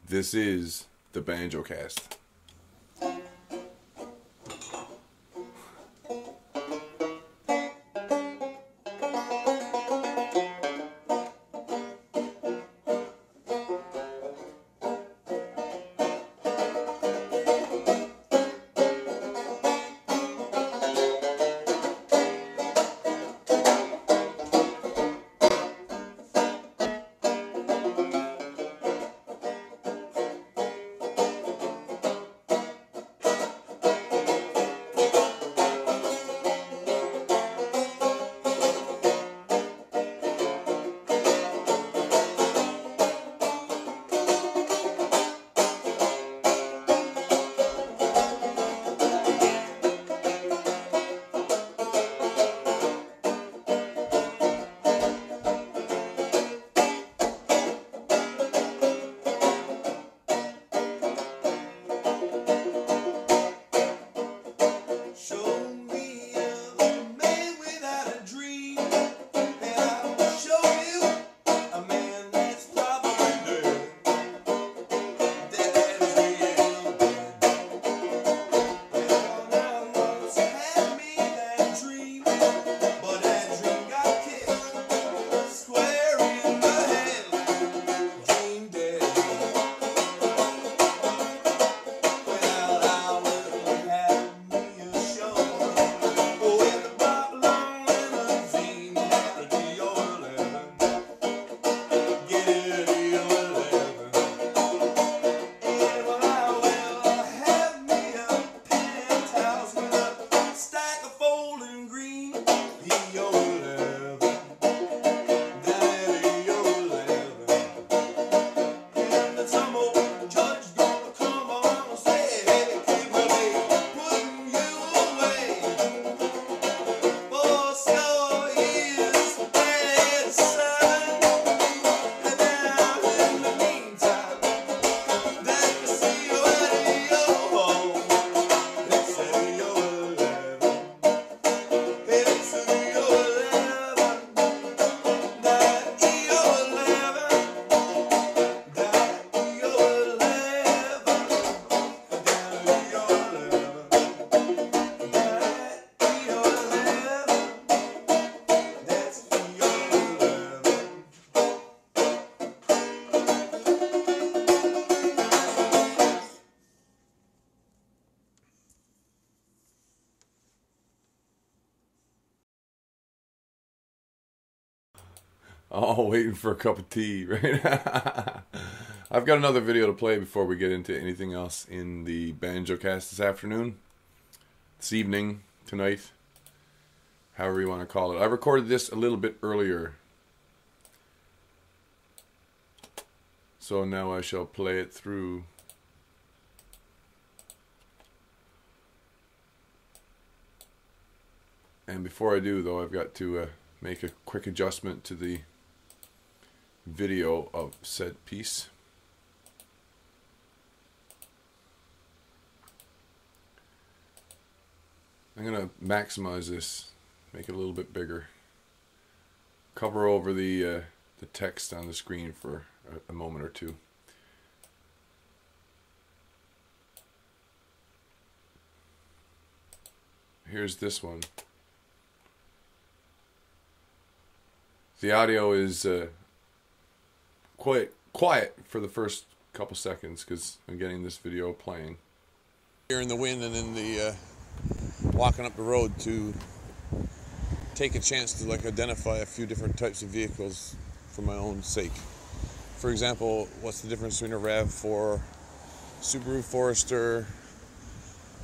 This is the Banjocast. Oh, waiting for a cup of tea, right? I've got another video to play before we get into anything else in the Banjocast this afternoon, this evening, tonight, however you want to call it. I recorded this a little bit earlier, so now I shall play it through. And before I do, though, I've got to make a quick adjustment to the video of said piece. I'm going to maximize this, make it a little bit bigger, cover over the text on the screen for a moment or two. Here's this one. The audio is quite quiet for the first couple seconds because I'm getting this video playing. Here in the wind and in the walking up the road to take a chance to identify a few different types of vehicles for my own sake. For example, what's the difference between a RAV4, Subaru Forester,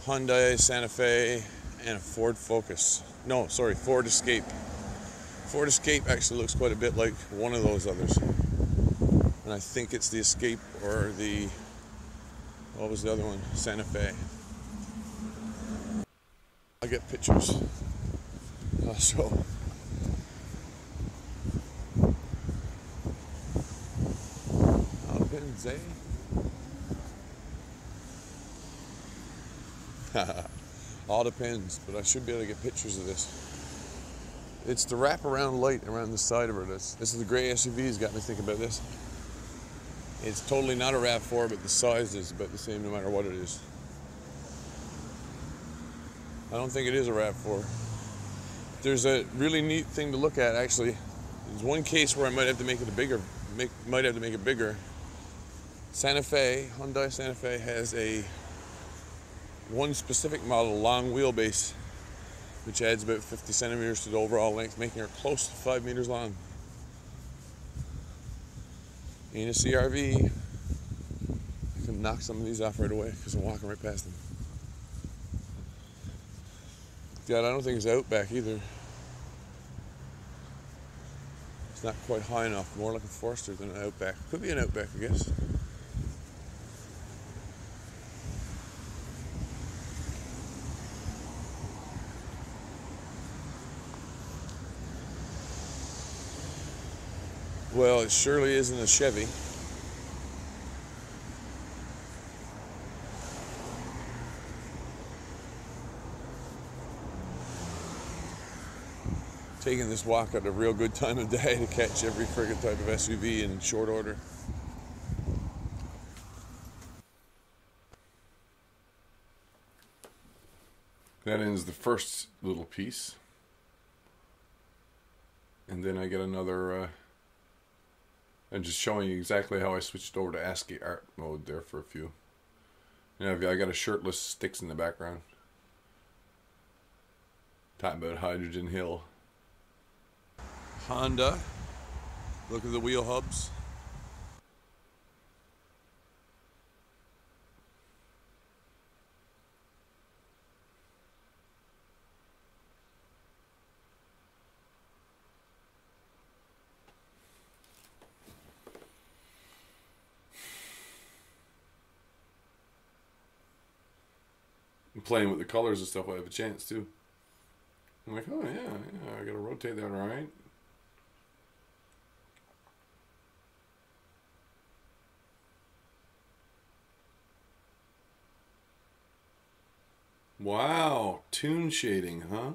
Hyundai Santa Fe, and a Ford Focus? No, sorry, Ford Escape. Ford Escape actually looks quite a bit like one of those others. And I think it's the Escape or the, what was the other one? Santa Fe. I'll get pictures. I'll show. All depends, eh? All depends, but I should be able to get pictures of this. It's the wraparound light around the side of her. This is the gray SUV's got me thinking about this. It's totally not a RAV4, but the size is about the same no matter what it is. I don't think it is a RAV4. There's a really neat thing to look at, actually. There's one case where I might have to make it bigger. Santa Fe, Hyundai Santa Fe has one specific model, long wheelbase, which adds about 50 centimeters to the overall length, making her close to 5 meters long. In a CRV, I can knock some of these off right away because I'm walking right past them. God, I don't think it's Outback either. It's not quite high enough, more like a Forester than an Outback. Could be an Outback, I guess. Well, it surely isn't a Chevy. Taking this walk at a real good time of day to catch every friggin' type of SUV in short order. That ends the first little piece. And then I get another, I'm just showing you exactly how I switched over to ASCII art mode there for a few. You know, I got a shirtless Sticks in the background. Talking about Hydrogen Hill. Honda. Look at the wheel hubs. And playing with the colors and stuff, I have a chance too. I'm like, oh yeah, I gotta rotate that right. Wow, tune shading, huh?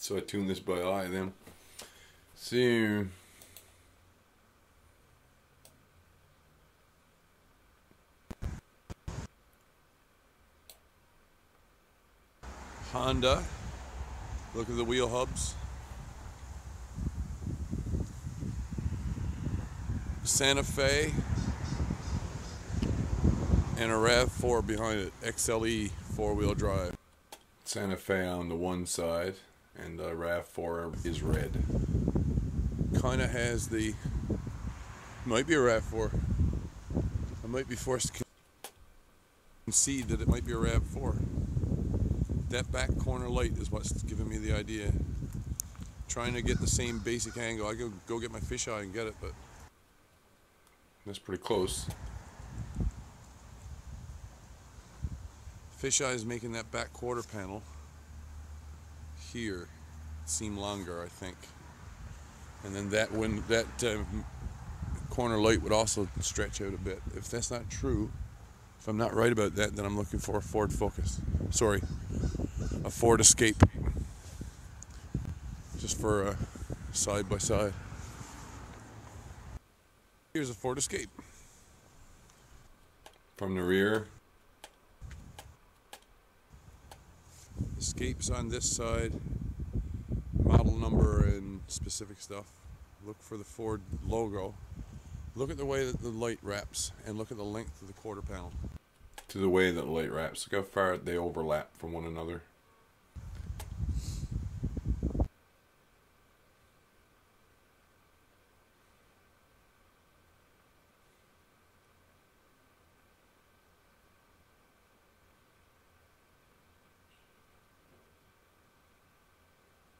So I tune this by eye then. So Honda. Look at the wheel hubs. Santa Fe. And a RAV4 behind it. XLE 4-wheel drive. Santa Fe on the one side. And the RAV4 is red. Kind of has the... Might be a RAV4. I might be forced to concede that it might be a RAV4. That back corner light is what's giving me the idea. Trying to get the same basic angle. I go get my fisheye and get it, but... That's pretty close. Fisheye is making that back quarter panel here seem longer, I think, and then that corner light would also stretch out a bit. If that's not true, if I'm not right about that, then I'm looking for a Ford Focus. Sorry, a Ford Escape, just for a side by side. Here's a Ford Escape from the rear. Escapes on this side, model number and specific stuff. Look for the Ford logo. Look at the way that the light wraps, and look at the length of the quarter panel. To the way that the light wraps. Look how far they overlap from one another.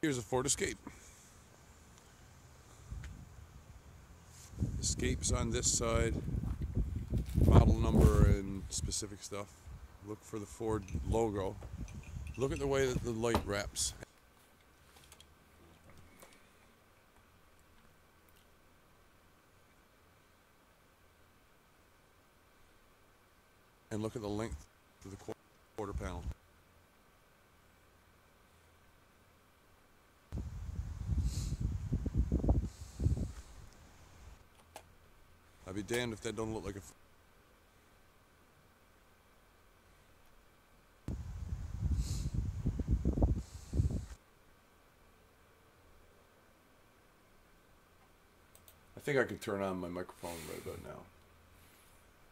Here's a Ford Escape. Escapes on this side, model number and specific stuff. Look for the Ford logo. Look at the way that the light wraps. And look at the length of the quarter panel. I'd be damned if that don't look like a... I think I could turn on my microphone right about now.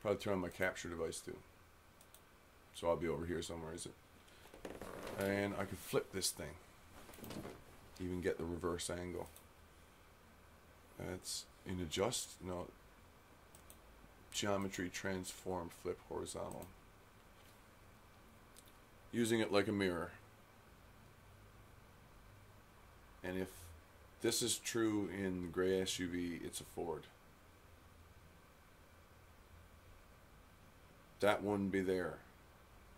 Probably turn on my capture device too. So I'll be over here somewhere, is it? And I could flip this thing. Even get the reverse angle. That's in adjust, no. Geometry transform, flip horizontal. Using it like a mirror. And if this is true in the gray SUV, it's a Ford. That wouldn't be there.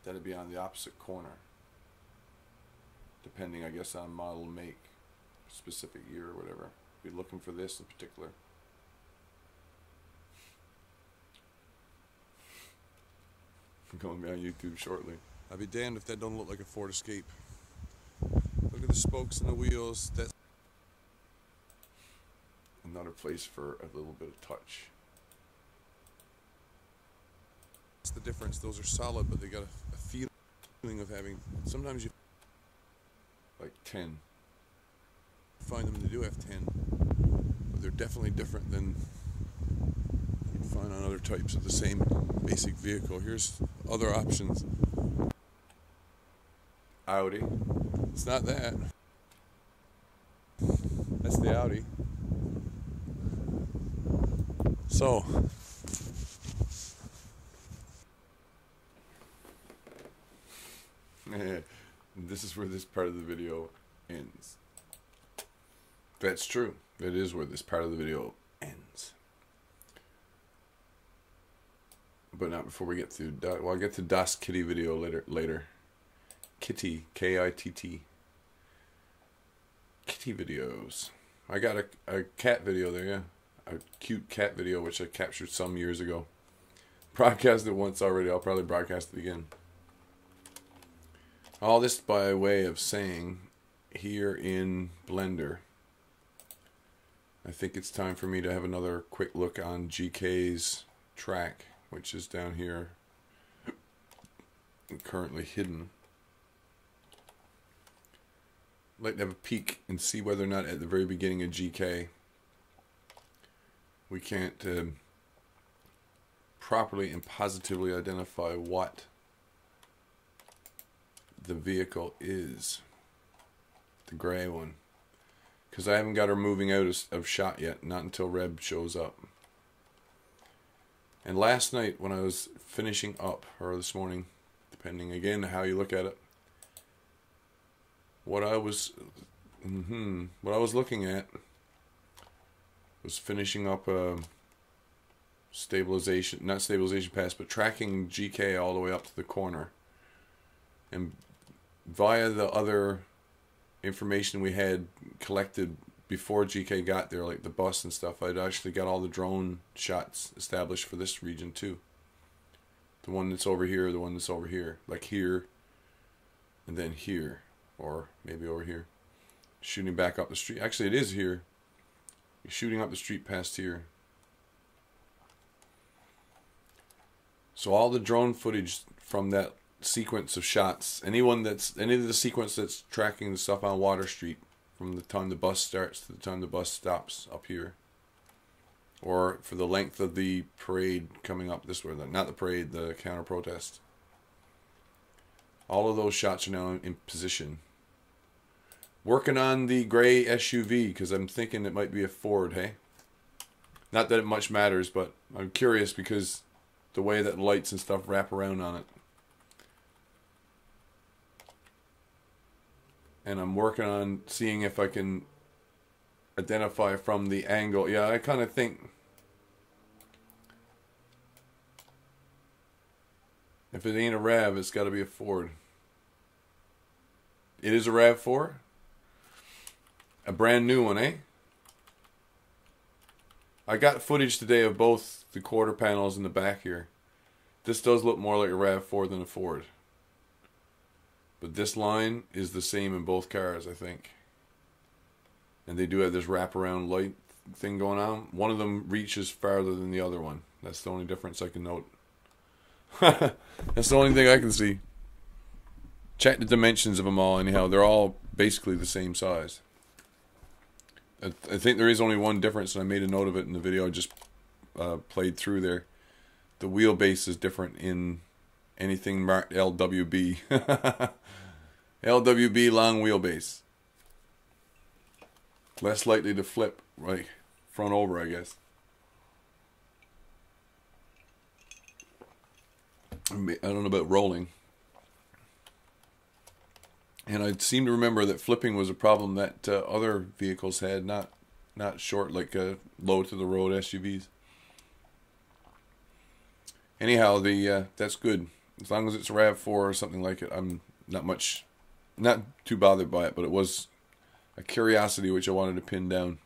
That'd be on the opposite corner. Depending, I guess, on model, make, specific year or whatever. Be looking for this in particular. I'm going to be on YouTube shortly. I'd be damned if that don't look like a Ford Escape. Look at the spokes and the wheels. That's another place for a little bit of touch. That's the difference. Those are solid, but they got a feeling of having... Sometimes you... like 10. Find them, they do have 10. But they're definitely different than you'd find on other types of the same basic vehicle. Here's other options. Audi. It's not that. That's the Audi. So, this is where this part of the video ends. That's true. That is where this part of the video ends. But not before we get to... well, I'll get to Das Kitty video later. Kitty. K-I-T-T. Kitty videos. I got a cat video there, yeah. A cute cat video which I captured some years ago. Broadcast it once already. I'll probably broadcast it again. All this by way of saying, here in Blender, I think it's time for me to have another quick look on GK's track, which is down here, currently hidden. I'd like to have a peek and see whether or not at the very beginning of GK we can't properly and positively identify what the vehicle is. The gray one. Because I haven't got her moving out of shot yet, not until Reb shows up. And last night when I was finishing up, or this morning, depending again how you look at it, what I was looking at was finishing up a stabilization, not stabilization pass, but tracking GK all the way up to the corner. And via the other information we had collected before GK got there, like the bus and stuff, I'd actually got all the drone shots established for this region too. The one that's over here, the one that's over here. Like here, and then here. Or maybe over here. Shooting back up the street. Actually, it is here. You're shooting up the street past here. So all the drone footage from that sequence of shots, any of the sequence that's tracking the stuff on Water Street, from the time the bus starts to the time the bus stops up here, or for the length of the parade coming up this way, not the parade, the counter protest. All of those shots are now in position. Working on the gray SUV because I'm thinking it might be a Ford, hey? Not that it much matters, but I'm curious because the way that lights and stuff wrap around on it. And I'm working on seeing if I can identify from the angle. Yeah, I kind of think If it ain't a RAV, it's got to be a Ford. It is a RAV4? A brand new one, eh? I got footage today of both the quarter panels in the back here. This does look more like a RAV4 than a Ford. But this line is the same in both cars, I think. And they do have this wraparound light thing going on. One of them reaches farther than the other one. That's the only difference I can note. That's the only thing I can see. Check the dimensions of them all anyhow. They're all basically the same size. I think there is only one difference, and I made a note of it in the video I just played through there. The wheelbase is different in anything marked LWB. LWB long wheelbase. Less likely to flip, right, front over, I guess. I don't know about rolling. And I seem to remember that flipping was a problem that other vehicles had, not short, like low to the road SUVs. Anyhow, that's good. As long as it's a RAV4 or something like it, I'm not too bothered by it, but it was a curiosity which I wanted to pin down.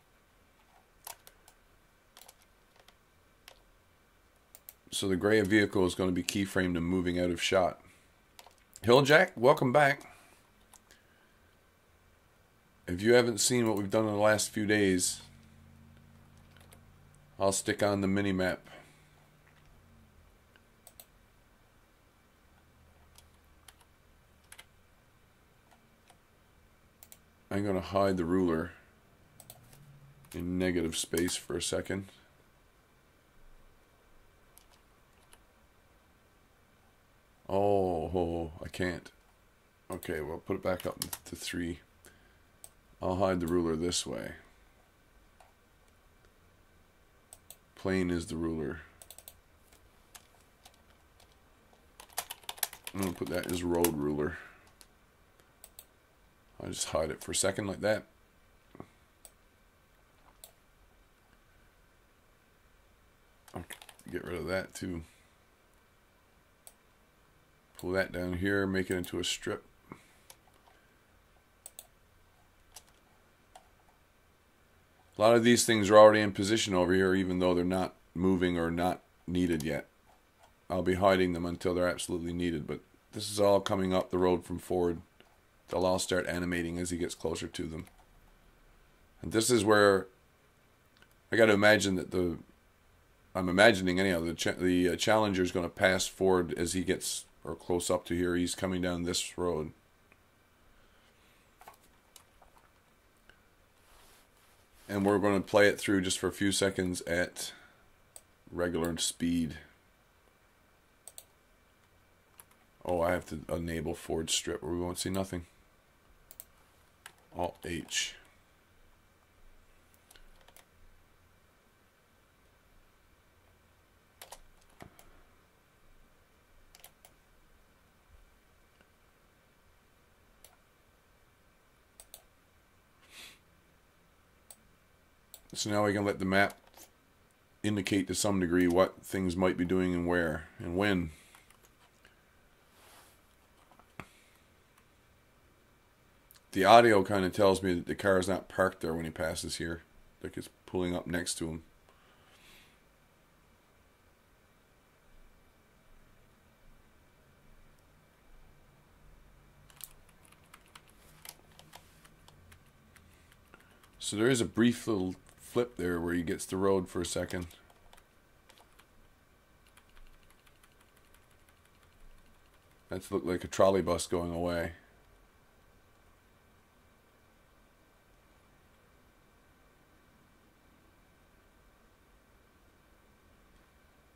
So the gray vehicle is going to be keyframed and moving out of shot. Hilljack, welcome back. If you haven't seen what we've done in the last few days, I'll stick on the mini-map. I'm going to hide the ruler in negative space for a second. Oh, I can't. Okay, well, put it back up to 3. I'll hide the ruler this way. Plane is the ruler. I'm going to put that as road ruler. I'll just hide it for a second like that. Okay, get rid of that too. Pull that down here, make it into a strip. A lot of these things are already in position over here, even though they're not moving or not needed yet. I'll be hiding them until they're absolutely needed, but this is all coming up the road from Ford. They'll all start animating as he gets closer to them. And this is where I got to imagine that I'm imagining anyhow, the Challenger is going to pass Ford as he gets or close up to here. He's coming down this road. And we're going to play it through just for a few seconds at regular speed. Oh, I have to enable Ford strip or we won't see nothing. Alt H. So now we can let the map indicate to some degree what things might be doing and where and when. The audio kind of tells me that the car is not parked there when he passes here. Like it's pulling up next to him. So there is a brief little flip there where he gets the road for a second. That's looked like a trolley bus going away.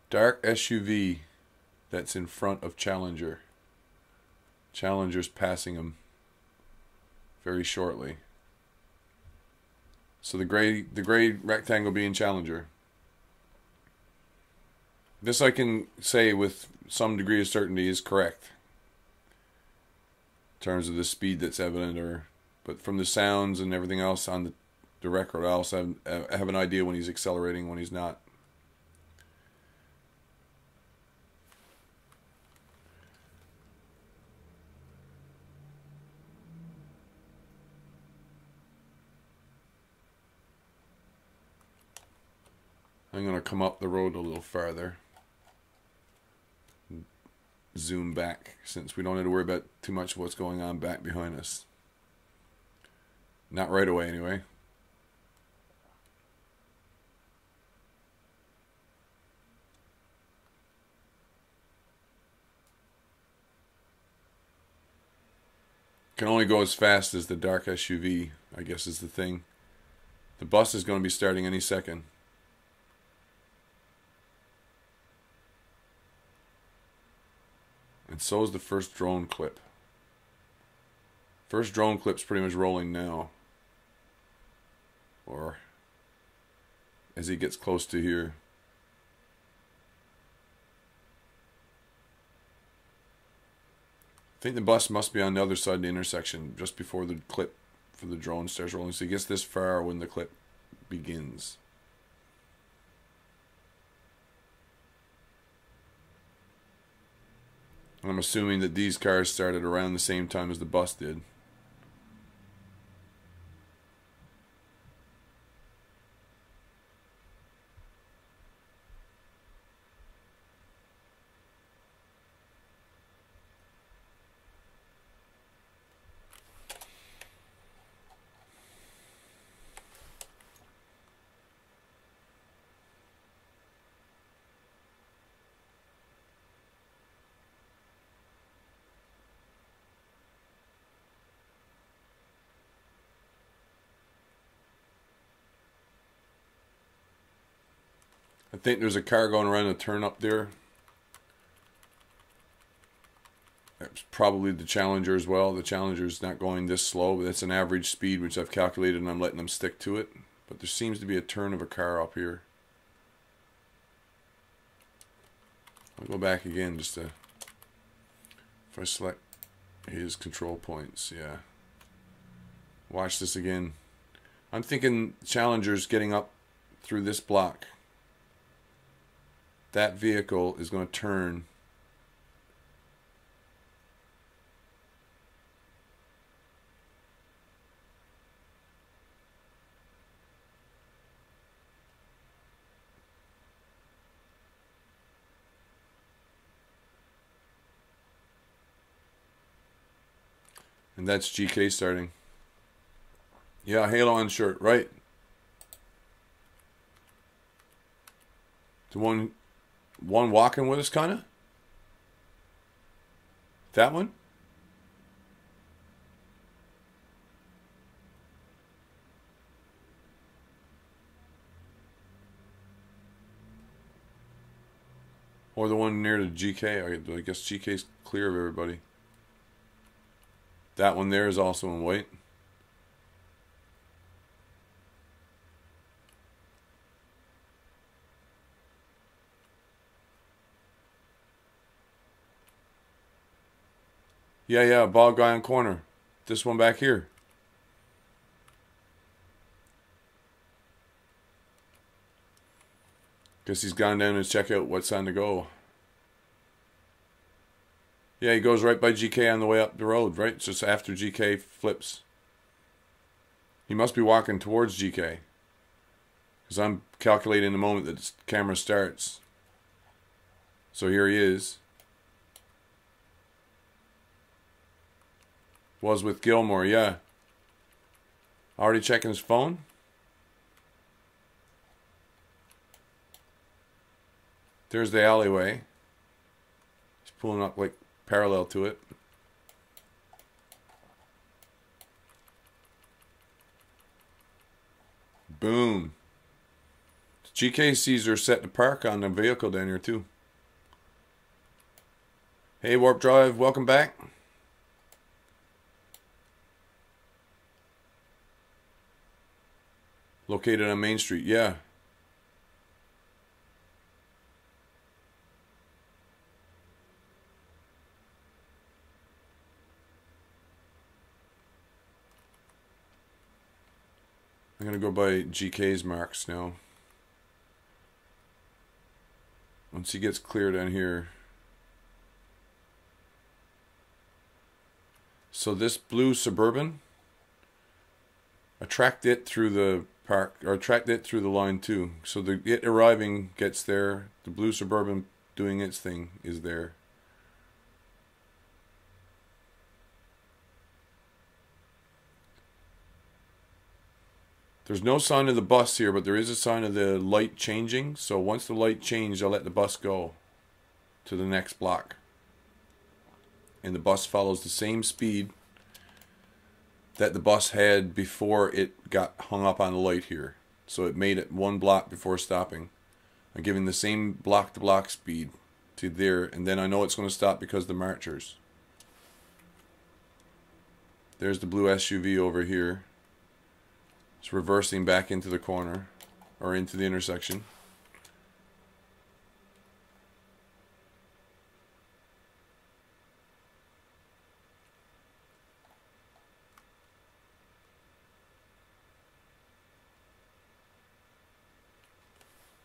Dark SUV that's in front of Challenger. Challenger's passing him very shortly. So the gray rectangle being Challenger. This I can say with some degree of certainty is correct. In terms of the speed that's evident, but from the sounds and everything else on the record, I also have an idea when he's accelerating, when he's not. I'm going to come up the road a little farther. Zoom back, since we don't have to worry about too much of what's going on back behind us. Not right away, anyway. Can only go as fast as the dark SUV, I guess is the thing. The bus is going to be starting any second. And so is the first drone clip. First drone clip's pretty much rolling now. Or as he gets close to here. I think the bus must be on the other side of the intersection just before the clip for the drone starts rolling. So he gets this far when the clip begins. I'm assuming that these cars started around the same time as the bus did. I think there's a car going around a turn up there. That's probably the Challenger as well. The Challenger's not going this slow, but that's an average speed, which I've calculated, and I'm letting them stick to it. But there seems to be a turn of a car up here. I'll go back again just to... If I select his control points, yeah. Watch this again. I'm thinking Challenger's getting up through this block. That vehicle is going to turn. And that's GK starting. Yeah, Halo on shirt, right? The one walking with us, kind of? That one? Or the one near the GK? I guess GK's clear of everybody. That one there is also in white. Yeah, bald guy on corner. This one back here. Guess he's gone down to check out what's on the go. Yeah, he goes right by GK on the way up the road, right? It's just after GK flips. He must be walking towards GK. Because I'm calculating the moment that the camera starts. So here he is. Was with Gilmore, yeah. Already checking his phone? There's the alleyway. He's pulling up like parallel to it. Boom. GK sees her set to park on the vehicle down here too. Hey, Warp Drive, welcome back. Located on Main Street, yeah. I'm going to go by GK's marks now. Once he gets clear down here. So this blue Suburban, I tracked it through the park, or tracked it through the line too. So it arriving gets there. The blue Suburban doing its thing is there. There's no sign of the bus here, but there is a sign of the light changing. So once the light changed, I'll let the bus go to the next block. And the bus follows the same speed that the bus had before it got hung up on the light here. So it made it one block before stopping. I'm giving the same block-to-block speed to there, and then I know it's going to stop because of the marchers. There's the blue SUV over here. It's reversing back into the corner, or into the intersection.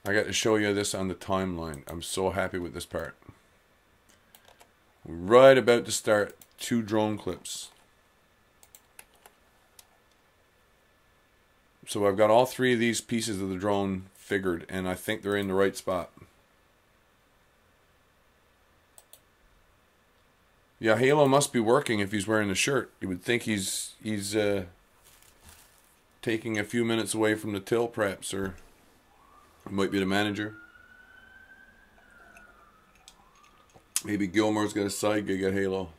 I got to show you this on the timeline. I'm so happy with this part. We're right about to start 2 drone clips. So I've got all 3 of these pieces of the drone figured, and I think they're in the right spot. Yeah, Halo must be working if he's wearing the shirt. You would think he's taking a few minutes away from the till, perhaps, or it might be the manager. Maybe Gilmore's got a side gig at Halo.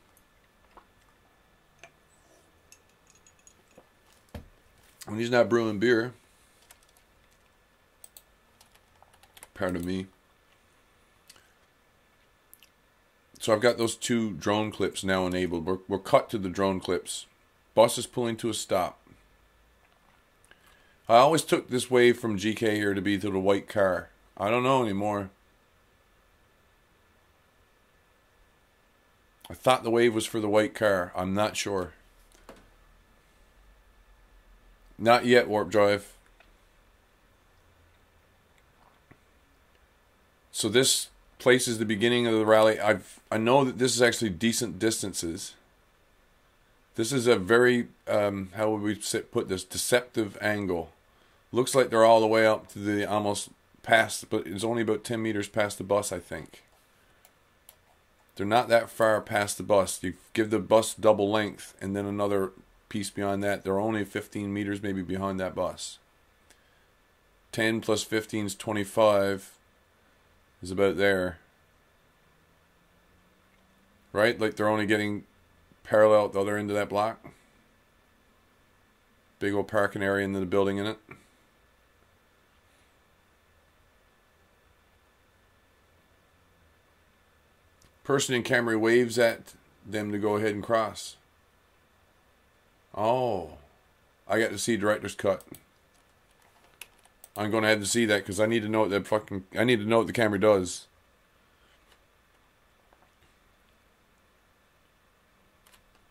When he's not brewing beer. Pardon me. So I've got those 2 drone clips now enabled. We're cut to the drone clips. Bus is pulling to a stop. I always took this wave from GK here to be to the white car. I don't know anymore. I thought the wave was for the white car. I'm not sure. Not yet, Warp Drive. So this place is the beginning of the rally. I know that this is actually decent distances. This is a very, how would we put this, deceptive angle. Looks like they're all the way up to the almost past, but it's only about 10 meters past the bus, I think. They're not that far past the bus. You give the bus double length, and then another piece beyond that. They're only 15 meters maybe behind that bus. 10 plus 15 is 25. Is about there. Right? Like they're only getting parallel at the other end of that block. Big old parking area and then the building in it. Person in Camry waves at them to go ahead and cross. Oh. I got to see director's cut. I'm going to have to see that because I need to know what that I need to know what the camera does.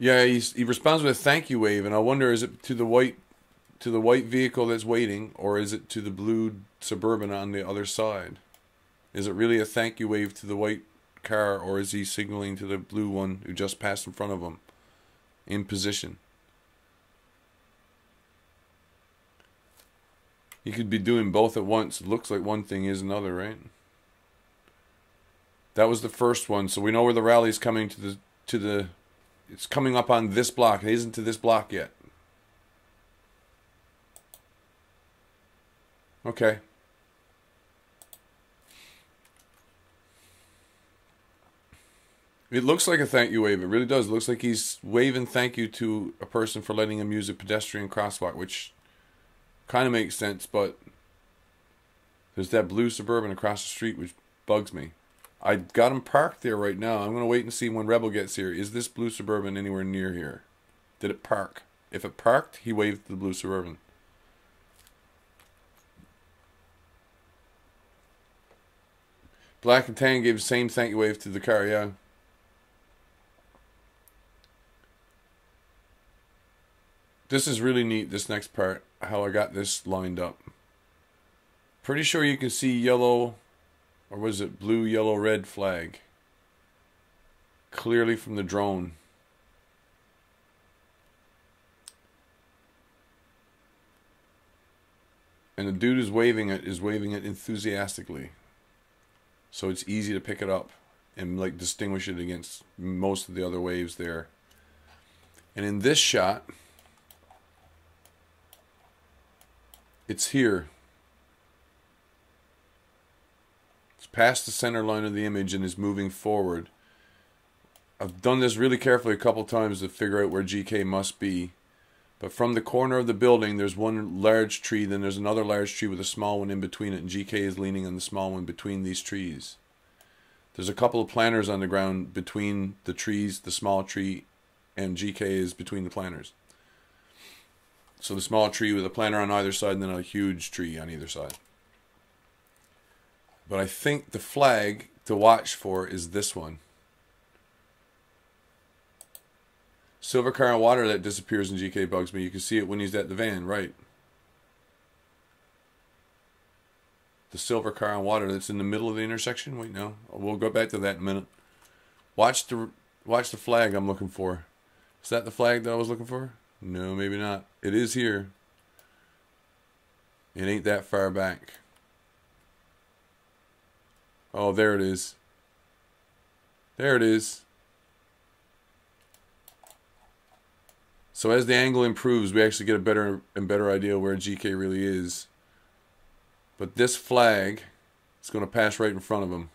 Yeah, he responds with a thank you wave, and I wonder, is it to the white vehicle that's waiting, or is it to the blue Suburban on the other side? Is it really a thank you wave to the white car, or is he signaling to the blue one who just passed in front of him in position? He could be doing both at once. It looks like one thing is another, right? That was the first one, so we know where the rally's coming to the it's coming up on this block. It isn't to this block yet. Okay. It looks like a thank you wave. It really does. It looks like he's waving thank you to a person for letting him use a pedestrian crosswalk, which kind of makes sense, but there's that blue Suburban across the street, which bugs me. I got him parked there right now. I'm going to wait and see when Rebel gets here. Is this blue Suburban anywhere near here? Did it park? If it parked, he waved to the blue Suburban. Black and Tan gave the same thank you wave to the car, yeah. This is really neat, this next part, how I got this lined up. Pretty sure you can see yellow, or was it blue, yellow, red flag clearly from the drone. And the dude is waving it enthusiastically. So it's easy to pick it up and like distinguish it against most of the other waves there. And in this shot, it's here. It's past the center line of the image and is moving forward. I've done this really carefully a couple times to figure out where GK must be. But from the corner of the building, there's one large tree, then there's another large tree with a small one in between it, and GK is leaning on the small one between these trees. There's a couple of planters on the ground between the trees, the small tree, and GK is between the planters. So the small tree with a planter on either side, and then a huge tree on either side. But I think the flag to watch for is this one. Silver car and water that disappears in GK bugs me. You can see it when he's at the van, right? The silver car and water that's in the middle of the intersection. Wait, no. We'll go back to that in a minute. Watch the flag I'm looking for. Is that the flag that I was looking for? No, maybe not. It is here. It ain't that far back. Oh, there it is. There it is. So as the angle improves, we actually get a better and better idea where GK really is. But this flag is going to pass right in front of him.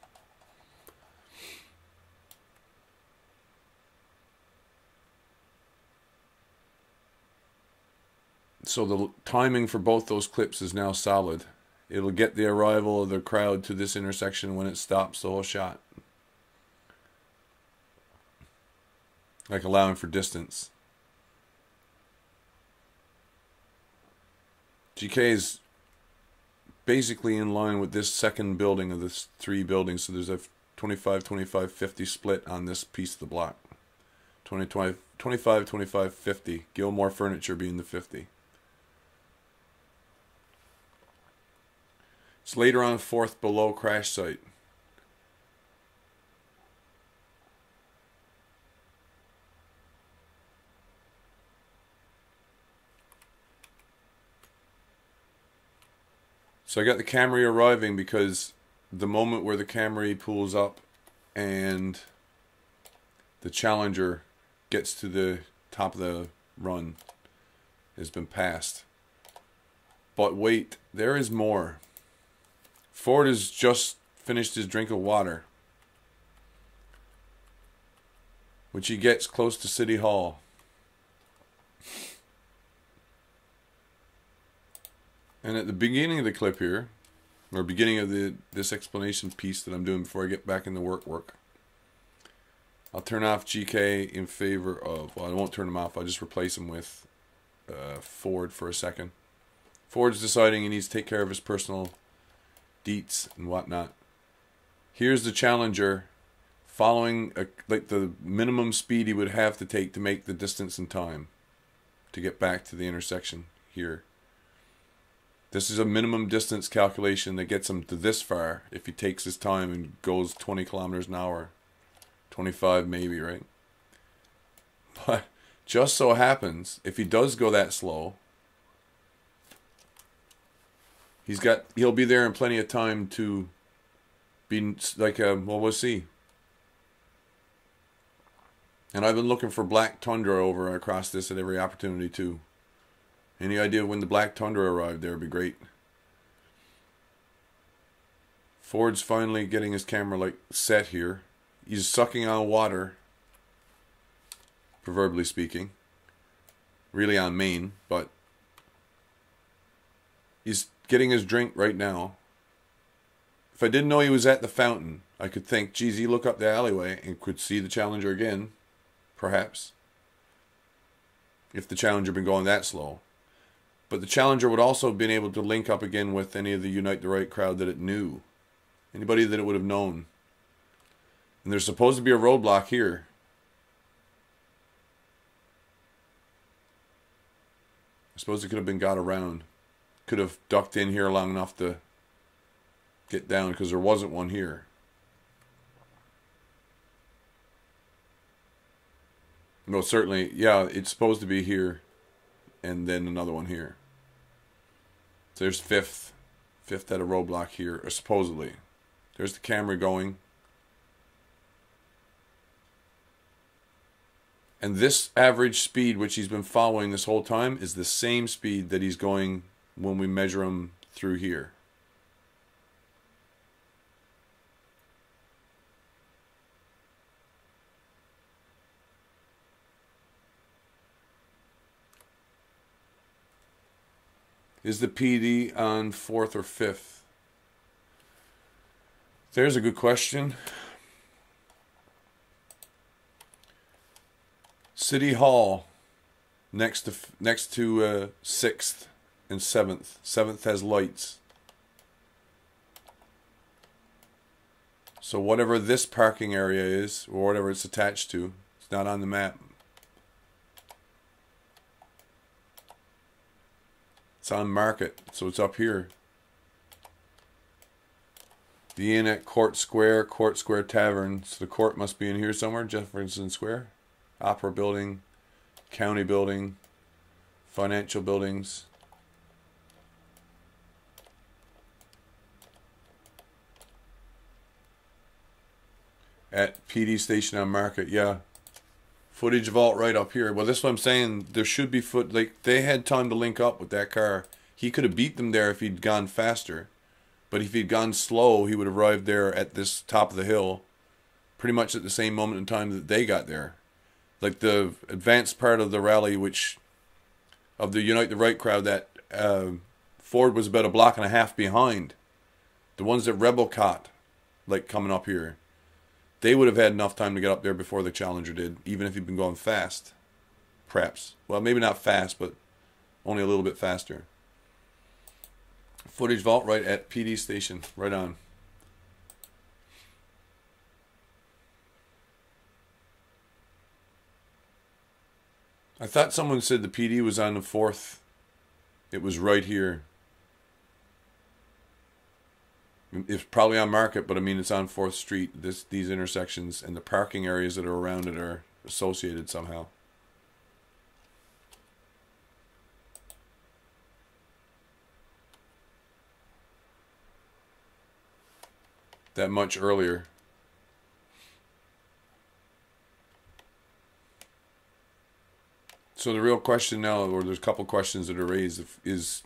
So the timing for both those clips is now solid. It'll get the arrival of the crowd to this intersection when it stops the whole shot. Like allowing for distance. GK is basically in line with this second building of this three buildings. So there's a 25, 25, 50 split on this piece of the block. 25, 25, 50. Gilmore Furniture being the 50. It's later on 4th below crash site. So I got the Camry arriving because the moment where the Camry pulls up and the Challenger gets to the top of the run has been passed. But wait, there is more. Ford has just finished his drink of water, which he gets close to City Hall. And at the beginning of the clip here, or beginning of this explanation piece that I'm doing before I get back into work, I'll turn off GK in favor of, well, I won't turn him off, I'll just replace him with Ford for a second. Ford's deciding he needs to take care of his personal deets and whatnot. Here's the Challenger following like the minimum speed he would have to take to make the distance in time to get back to the intersection here. This is a minimum distance calculation that gets him to this far if he takes his time and goes 20 kilometers an hour. 25 maybe, right? But just so happens, if he does go that slow, he'll be there in plenty of time to be like well, we'll see. And I've been looking for black tundra over across this at every opportunity too. Any idea when the black tundra arrived there would be great. Ford's finally getting his camera like set here. He's sucking on water, proverbially speaking. Really on main, but he's getting his drink right now. If I didn't know he was at the fountain, I could think, geez, he look up the alleyway and could see the Challenger again, perhaps. If the Challenger had been going that slow. But the Challenger would also have been able to link up again with any of the Unite the Right crowd that it knew. Anybody that it would have known. And there's supposed to be a roadblock here. I suppose it could have been got around. Could have ducked in here long enough to get down because there wasn't one here. No, certainly, yeah, it's supposed to be here and then another one here. So there's fifth at a roadblock here, or supposedly. There's the camera going. And this average speed, which he's been following this whole time, is the same speed that he's going when we measure him through here. Is the PD on 4th or 5th? There's a good question. City Hall, next to 6th and 7th. 7th has lights. So whatever this parking area is, or whatever it's attached to, it's not on the map. It's on Market, so it's up here. The inn at Court Square Tavern. So the court must be in here somewhere, Jefferson Square. Opera Building, County Building, Financial Buildings. At PD Station on Market, yeah. Footage vault right up here. Well, this is what I'm saying. There should be like, they had time to link up with that car. He could have beat them there if he'd gone faster. But if he'd gone slow, he would have arrived there at this top of the hill pretty much at the same moment in time that they got there. Like the advanced part of the rally, of the Unite the Right crowd, that Ford was about a block and a half behind. The ones that Rebel caught, like coming up here, they would have had enough time to get up there before the Challenger did, even if he'd been going fast. Perhaps. Well, maybe not fast, but only a little bit faster. Footage vault right at PD Station. Right on. I thought someone said the PD was on the 4th. It was right here. It's probably on Market, but I mean it's on 4th Street. These intersections and the parking areas that are around it are associated somehow. That much earlier. So the real question now, or there's a couple questions that are raised, is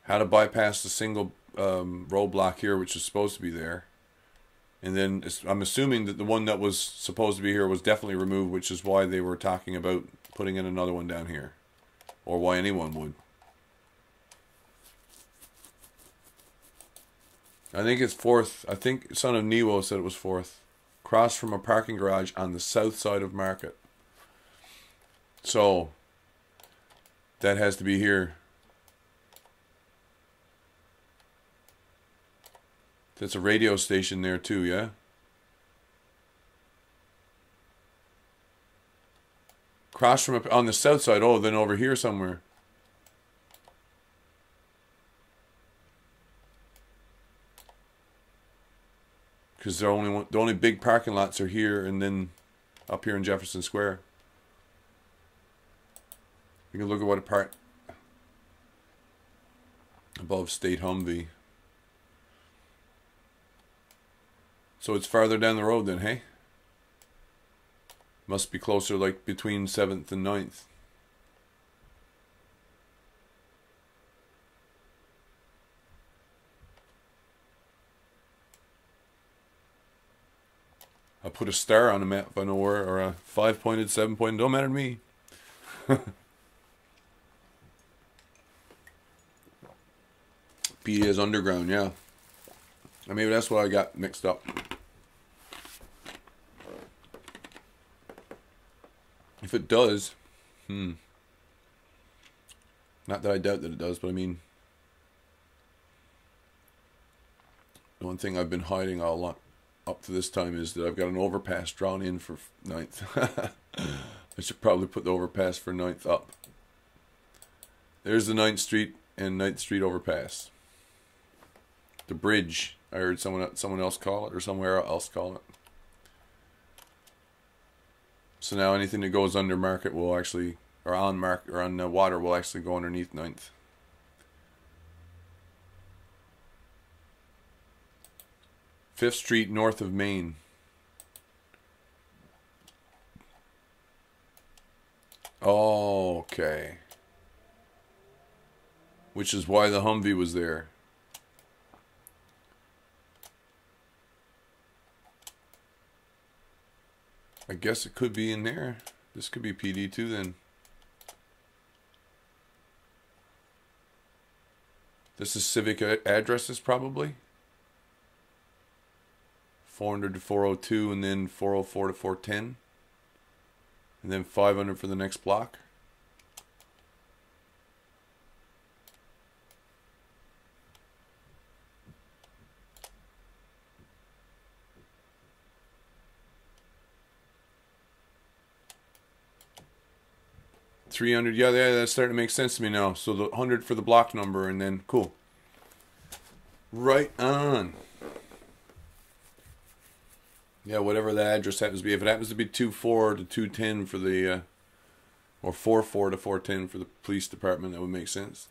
how to bypass the single roadblock here, which is supposed to be there. And then I'm assuming that the one that was supposed to be here was definitely removed, which is why they were talking about putting in another one down here. Or why anyone would. I think it's 4th. I think Son of Newo said it was 4th. Across from a parking garage on the south side of Market. So, that has to be here. That's a radio station there too, yeah? Across from on the south side. Oh, then over here somewhere. Because the only big parking lots are here and then up here in Jefferson Square. You can look at what a part above State Humvee. So it's farther down the road then, hey? Must be closer, like between 7th and 9th. I put a star on the map if I know where, or a 5-pointed, 7-pointed, don't matter to me. PD is underground, yeah. Or maybe that's what I got mixed up. If it does, not that I doubt that it does, but I mean, the one thing I've been hiding all along up to this time is that I've got an overpass drawn in for 9th. I should probably put the overpass for 9th up. There's the 9th Street and 9th Street overpass. The bridge, I heard someone else call it, or somewhere else call it. So now anything that goes under Market will actually, or on Market, or on the water will actually go underneath 9th. 5th Street north of Main. Oh, okay. Which is why the Humvee was there. I guess it could be in there. This could be PD too then. This is civic addresses probably. 400 to 402 and then 404 to 410. And then 500 for the next block. $300, yeah, that's starting to make sense to me now. So the 100 for the block number, and then cool. Right on. Yeah, whatever the address happens to be. If it happens to be 24 to 210 for the, or 44 to 410 for the police department, that would make sense.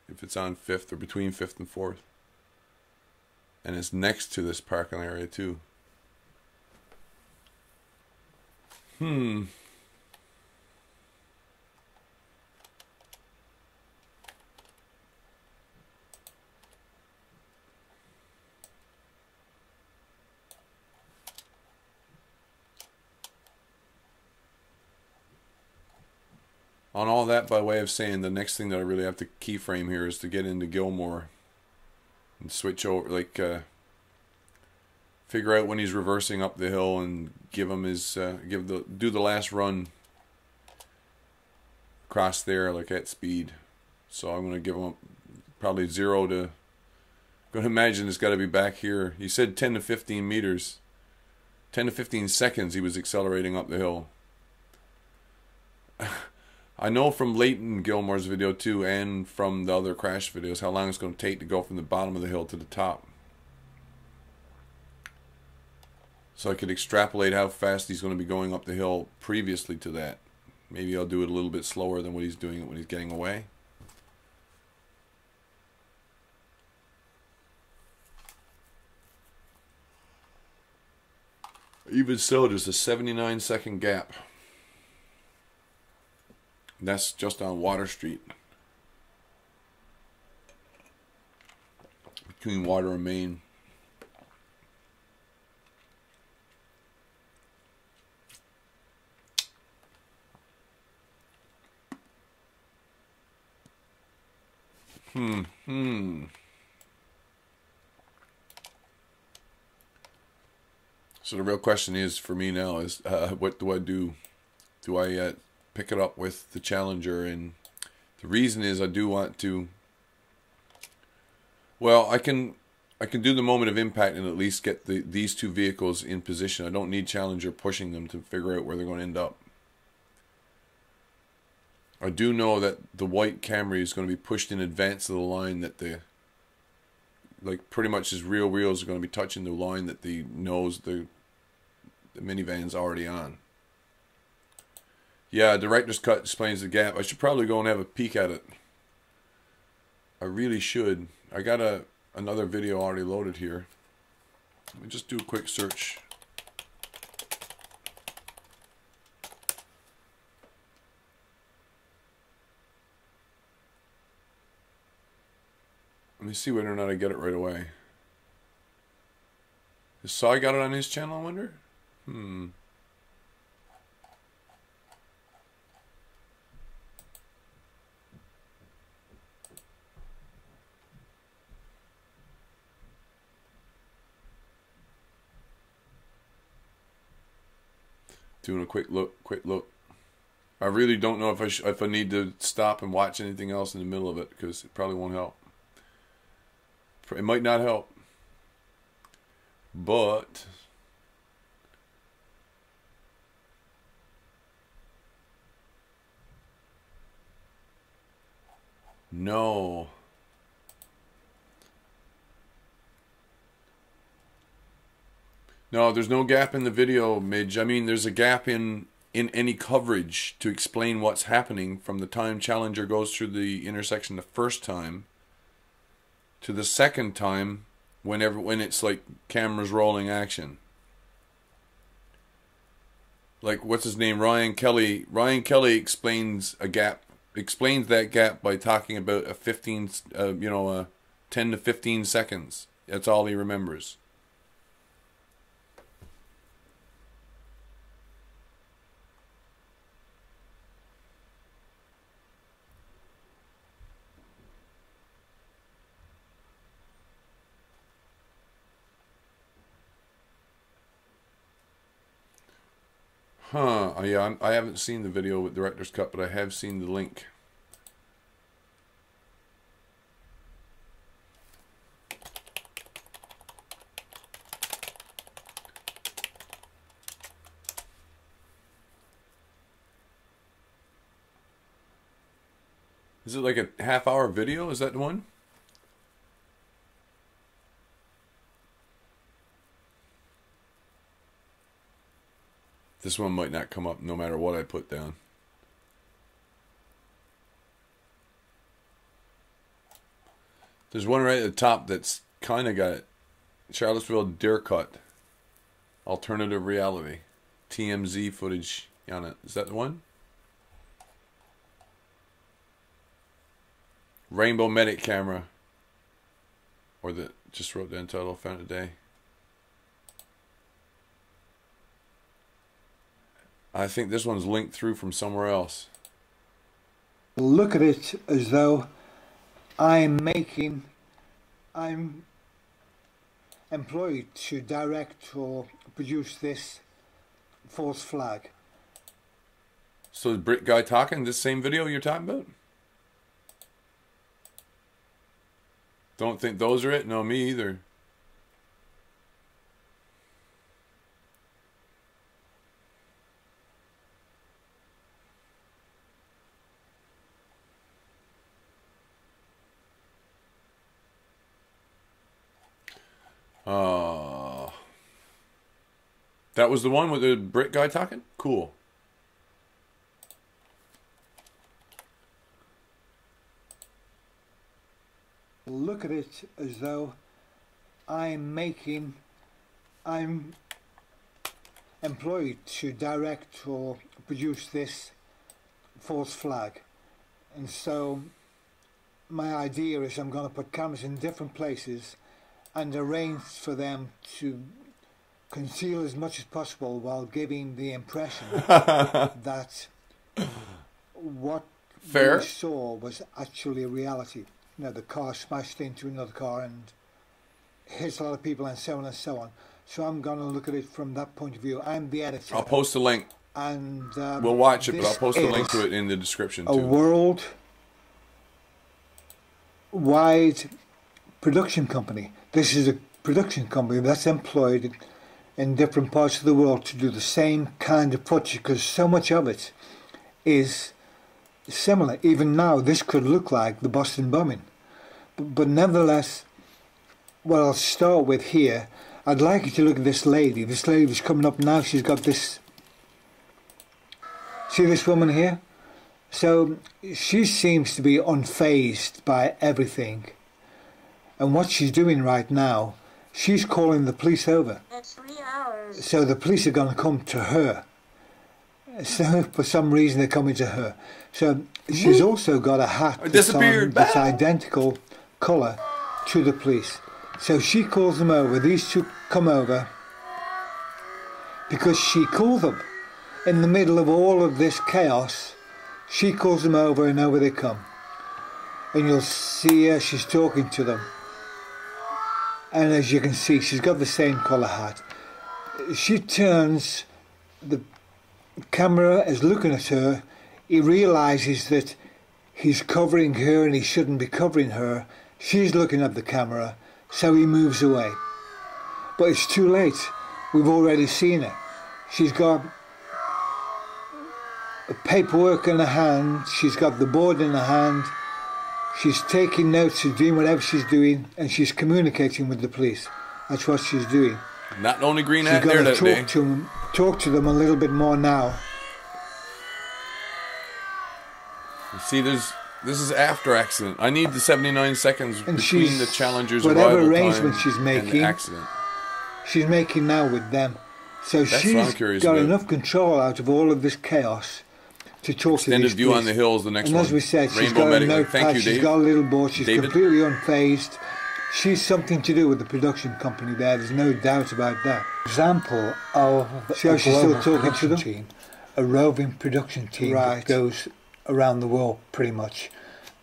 If it's on 5th or between 5th and 4th. And it's next to this parking area too. On all that, by way of saying, the next thing that I really have to keyframe here is to get into Gilmore and switch over, like, figure out when he's reversing up the hill and give him his, do the last run across there, like at speed. So I'm going to give him probably 0 to, I'm going to imagine it's got to be back here. He said 10 to 15 meters, 10 to 15 seconds he was accelerating up the hill. I know from Leighton Gilmore's video too, and from the other crash videos, how long it's going to take to go from the bottom of the hill to the top. So I could extrapolate how fast he's going to be going up the hill previously to that. Maybe I'll do it a little bit slower than what he's doing it when he's getting away. Even so, there's a 79-second gap. That's just on Water Street. Between Water and Main. So the real question is for me now is, what do I do? Do I pick it up with the Challenger? And the reason is I do want to, well, I can do the moment of impact and at least get these two vehicles in position. I don't need Challenger pushing them to figure out where they're going to end up. I do know that the white Camry is going to be pushed in advance of the line that the, like, pretty much his rear wheels are going to be touching the line that the nose, the minivan's already on. Yeah, director's cut explains the gap. I should probably go and have a peek at it. I really should. I got another video already loaded here. Let me just do a quick search. Let me see whether or not I get it right away. Is Sai got it on his channel, I wonder? Doing a quick look. I really don't know if I need to stop and watch anything else in the middle of it, because it probably won't help. It might not help, but no. No, there's no gap in the video, Midge. I mean, there's a gap in any coverage to explain what's happening from the time Challenger goes through the intersection the first time to the second time when it's like cameras rolling action. Like, what's his name? Ryan Kelly. Ryan Kelly explains a gap. Explains that gap by talking about a 10 to 15 seconds. That's all he remembers. Huh, yeah, I haven't seen the video with Director's Cut, but I have seen the link. Is it like a half-hour video? Is that the one? This one might not come up no matter what I put down. There's one right at the top that's kind of got Charlottesville Deer Cut. Alternative reality. TMZ footage on it. Is that the one? Rainbow Medic camera. Or the just wrote down title, found today. I think this one's linked through from somewhere else. Look at it as though I'm employed to direct or produce this false flag. So is Brit guy talking this same video you're talking about? Don't think those are it? No, me either. That was the one with the Brit guy talking? Cool. Look at it as though I'm employed to direct or produce this false flag. And so my idea is I'm going to put cameras in different places and arrange for them to conceal as much as possible while giving the impression that what we saw was actually a reality. You know, the car smashed into another car and hits a lot of people and so on and so on. So I'm going to look at it from that point of view. I'm the editor. I'll post a link. And we'll watch it, but I'll post a link to it in the description too. A world-wide production company. This is a production company that's employed in different parts of the world to do the same kind of project, because so much of it is similar. Even now, this could look like the Boston bombing. But nevertheless, what I'll start with here, I'd like you to look at this lady. This lady was coming up now. She's got this... See this woman here? So she seems to be unfazed by everything. And what she's doing right now, she's calling the police over. That's 3 hours. So the police are going to come to her. So for some reason they're coming to her. So she's also got a hat that's identical colour to the police. So she calls them over. These two come over because she called them. In the middle of all of this chaos, she calls them over and over they come. And you'll see her, she's talking to them. And as you can see, she's got the same colour hat. She turns, the camera is looking at her. He realises that he's covering her and he shouldn't be covering her. She's looking at the camera, so he moves away. But it's too late. We've already seen her. She's got paperwork in her hand, she's got the board in her hand, she's taking notes, she's doing whatever she's doing, and she's communicating with the police. That's what she's doing. Not only green hat there that day. Talk to them a little bit more now. You see, there's This is after accident. I need the 79 seconds And between the Challenger's whatever arrival arrangement time she's and making, the accident. she's making now with them. So That's what I'm she's curious got about. enough control out of all of this chaos to talk to Extended these view on police. the hills, the next And one. as we said, she's Rainbow got a medic. notepad, Thank you, she's Dave. got a little board, she's David? completely unfazed. She's something to do with the production company there, there's no doubt about that. Example of see how she's still talking to them? Team, a roving production team that goes around the world pretty much.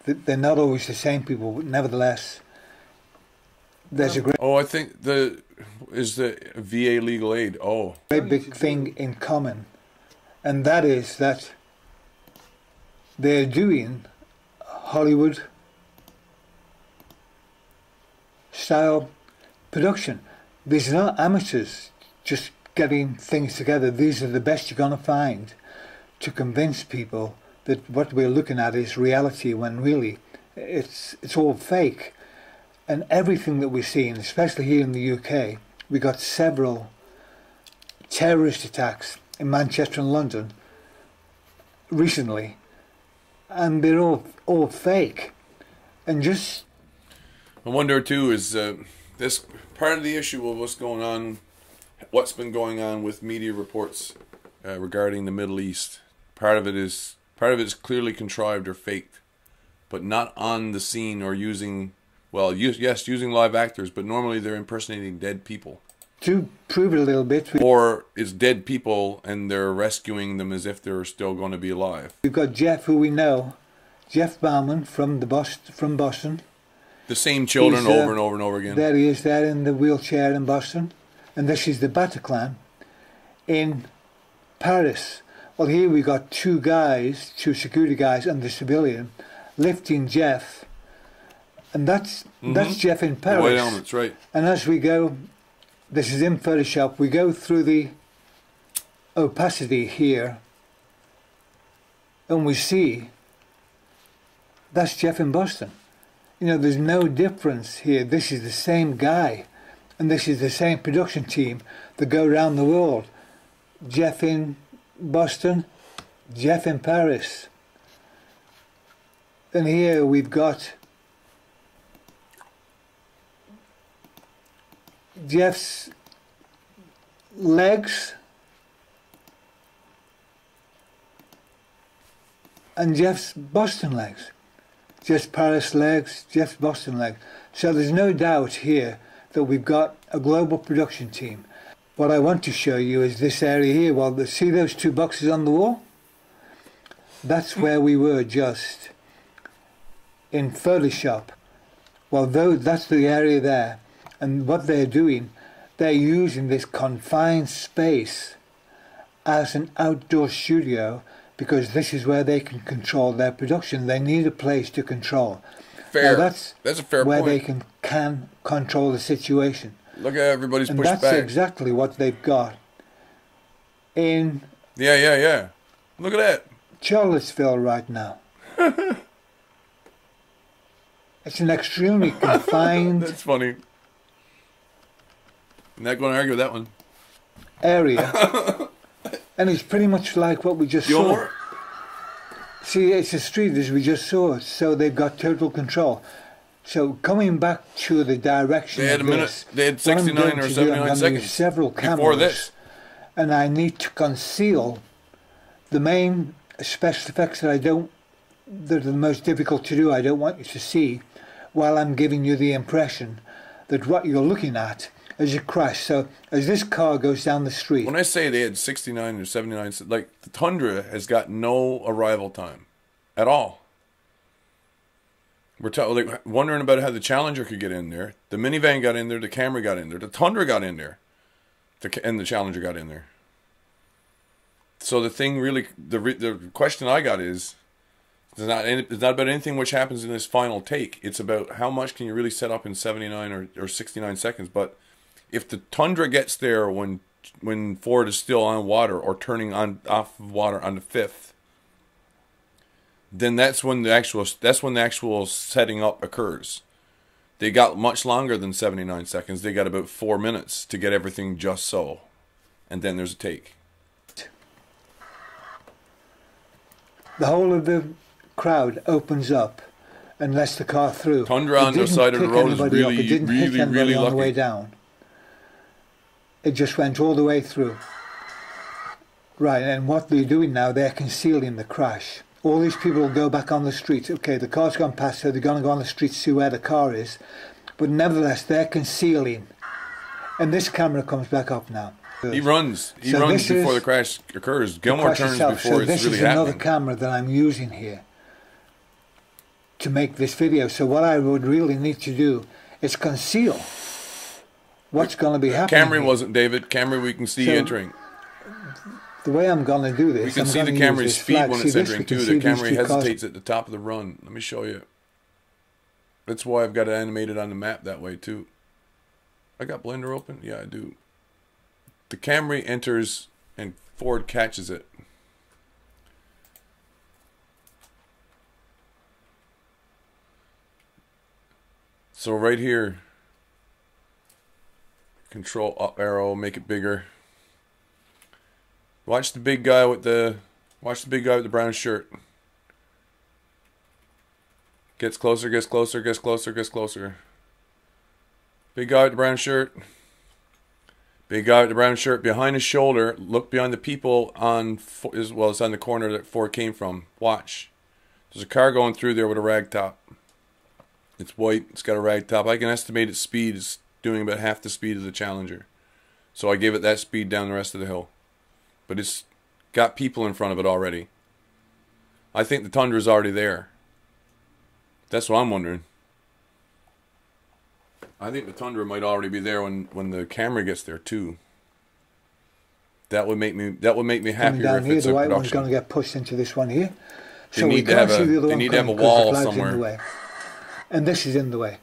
They're not always the same people, but nevertheless, there's a great... Oh, I think the VA legal aid. Oh. Great big thing in common, and that is that they're doing Hollywood style production. These are not amateurs just getting things together. These are the best you're going to find to convince people that what we're looking at is reality, when really it's all fake. And everything that we're seeing, especially here in the UK, we got several terrorist attacks in Manchester and London recently, and they're all fake. And just I wonder too, is this part of the issue of what's been going on with media reports regarding the Middle East. Part of it is clearly contrived or faked, but not on the scene or using live actors, but normally they're impersonating dead people. To prove it a little bit, or it's dead people and they're rescuing them as if they're still going to be alive. We've got Jeff, who we know, Jeff Bauman from Boston. The same children over and over and over again. There he is, there in the wheelchair in Boston. And this is the Bataclan in Paris. Well, here we got two security guys and the civilian, lifting Jeff. And that's Jeff in Paris. The white helmets, right. And as we go, this is in Photoshop, we go through the opacity here, and we see that's Jeff in Boston. You know, there's no difference here. This is the same guy, and this is the same production team that go around the world. Jeff in Boston, Jeff in Paris. And here we've got Jeff's legs and Jeff's Boston legs. Jeff's Paris legs, Jeff's Boston legs. So there's no doubt here that we've got a global production team. What I want to show you is this area here. Well, see those two boxes on the wall? That's where we were just in Photoshop. Well, that's the area there. And what they're doing, they're using this confined space as an outdoor studio, because this is where they can control their production. They need a place to control. Fair. Now that's a fair where point. they can control the situation. Look at everybody's and pushed that's back. exactly what they've got in Yeah. Look at that. Charlottesville right now. It's an extremely confined That's funny. I'm not going to argue with that one. area. And it's pretty much like what we just saw. See, it's a street as we just saw, so they've got total control. So coming back to the direction They had of a minute. this, They had 69 or 79 seconds several cameras before this. And I need to conceal the main special effects that that are the most difficult to do. I don't want you to see, while I'm giving you the impression that what you're looking at is a crash. So as this car goes down the street. When I say they had 69 or 79, like the Tundra has got no arrival time at all. We're wondering about how the Challenger could get in there. The minivan got in there. The Camry got in there. The Tundra got in there. And the Challenger got in there. So the thing really, the question I got is, it's not about anything which happens in this final take. It's about how much can you really set up in 79 or 69 seconds. But if the Tundra gets there when Ford is still on water or turning off of water on the 5th, then that's when the actual setting up occurs. They got much longer than 79 seconds. They got about 4 minutes to get everything just so, and then there's a take. The whole of the crowd opens up and lets the car through. Tundra on the side of the road is really, it didn't hit anybody really on lucky. the way down. It just went all the way through. Right, and what they're doing now, they're concealing the crash. All these people will go back on the street. Okay, the car's gone past, so they're going to go on the street to see where the car is. But nevertheless, they're concealing. And this camera comes back up now. He runs. He runs before the crash occurs. Gilmore turns before it's really happening. This is another camera that I'm using here to make this video. So what I would really need to do is conceal what's going to be happening. Camry wasn't, David. Camry we can see entering. The way I'm going to do this, we can see the Camry's feet when it's entering too. The Camry hesitates at the top of the run. Let me show you. That's why I've got it animated on the map that way too. I got Blender open? Yeah, I do. The Camry enters and Ford catches it. So right here, control up arrow, make it bigger. Watch the big guy with the brown shirt. Gets closer, gets closer, gets closer, gets closer. Big guy with the brown shirt. Big guy with the brown shirt behind his shoulder. Look behind the people on, well, it's on the corner that Ford came from. Watch. There's a car going through there with a rag top. It's white. It's got a rag top. I can estimate its speed is doing about half the speed of the Challenger. So I gave it that speed down the rest of the hill. But it's got people in front of it already. I think the Tundra's already there. That's what I'm wondering. I think the Tundra might already be there when the Camry gets there too. That would make me happier down if here, it's the a white production. one's going to get pushed into this one here. They So we need to can't have see the other they one need to have a coming 'cause the wall flag's in the somewhere. way. And this is in the way.